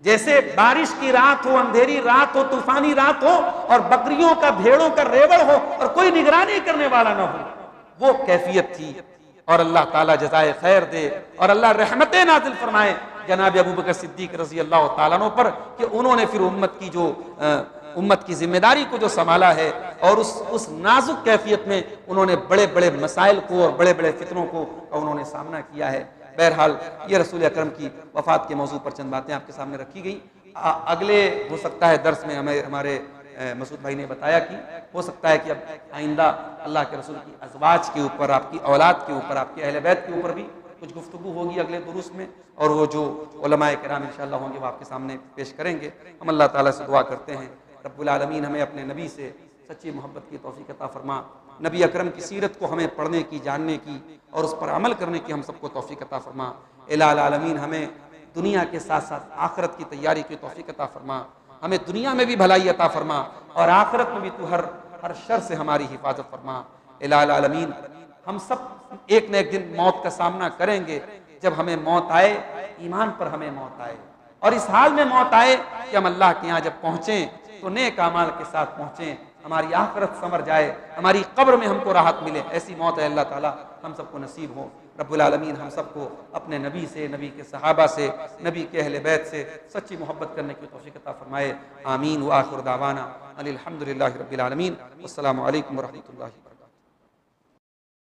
जैसे बारिश की रात हो, अंधेरी रात हो, तूफानी रात हो और बकरियों का, भेड़ों का रेवड़ हो और कोई निगरानी करने वाला ना हो, वो कैफियत थी। और अल्लाह ताला जज़ाए खैर दे और अल्लाह रहमतें नाज़िल फरमाए जनाब अबू बकर सिद्दीक रज़ी अल्लाह ताला अन्हु पर, कि उन्होंने फिर उम्मत की जिम्मेदारी को जो संभाला है और उस नाजुक कैफियत में उन्होंने बड़े बड़े मसाइल को और बड़े बड़े फितनों को उन्होंने सामना किया है। बहरहाल ये रसूल अकरम की वफात के मौजू पर चंद बातें आपके सामने रखी गई। अगले हो सकता है दर्स में हमारे मसूद भाई ने बताया कि हो सकता है कि अब आइंदा अल्लाह के रसूल की अज़वाज के ऊपर, आपकी औलाद के ऊपर, आपके अहले बैत के ऊपर भी कुछ गुफ्तगू होगी अगले दुरूस में, और वो जो उलमाए किराम इंशाअल्लाह होंगे वो आपके सामने पेश करेंगे। हम अल्लाह ताला से दुआ करते हैं रब्बुल आलमीन हमें अपने नबी से सच्ची मोहब्बत की तौफीक अता फरमा, नबी अकरम की सीरत को हमें पढ़ने की, जानने की और उस पर अमल करने की हम सबको तौफीक अता फरमा। इलाल आलमीन हमें दुनिया के साथ साथ आखिरत की तैयारी की तौफीक अता फरमा, हमें दुनिया में भी भलाई अता फरमा और आखिरत में भी तू हर शर से हमारी हिफाजत फरमा। इलाल आलमीन हम सब एक न एक दिन मौत का सामना करेंगे। जब हमें मौत आए, ईमान पर हमें मौत आए और इस हाल में मौत आए कि हम अल्लाह के यहाँ जब पहुँचें तो नेक अमाल के साथ पहुँचें, हमारी आखिरत संवर जाए, हमारी कब्र में हमको राहत मिले। ऐसी मौत है अल्लाह ताला हम सबको नसीब हो। रब्बुल आलमीन हम सबको अपने नबी से, नबी के सहाबा से, नबी के अहले बैत से सच्ची मोहब्बत करने की तौफीक अता फरमाए। आमीन व आखिर दावाना अनिल हम्दुलिल्लाहि रब्बिल आलमीन। अस्सलामु अलैकुम व रहमतुल्लाहि व बरकातुहू।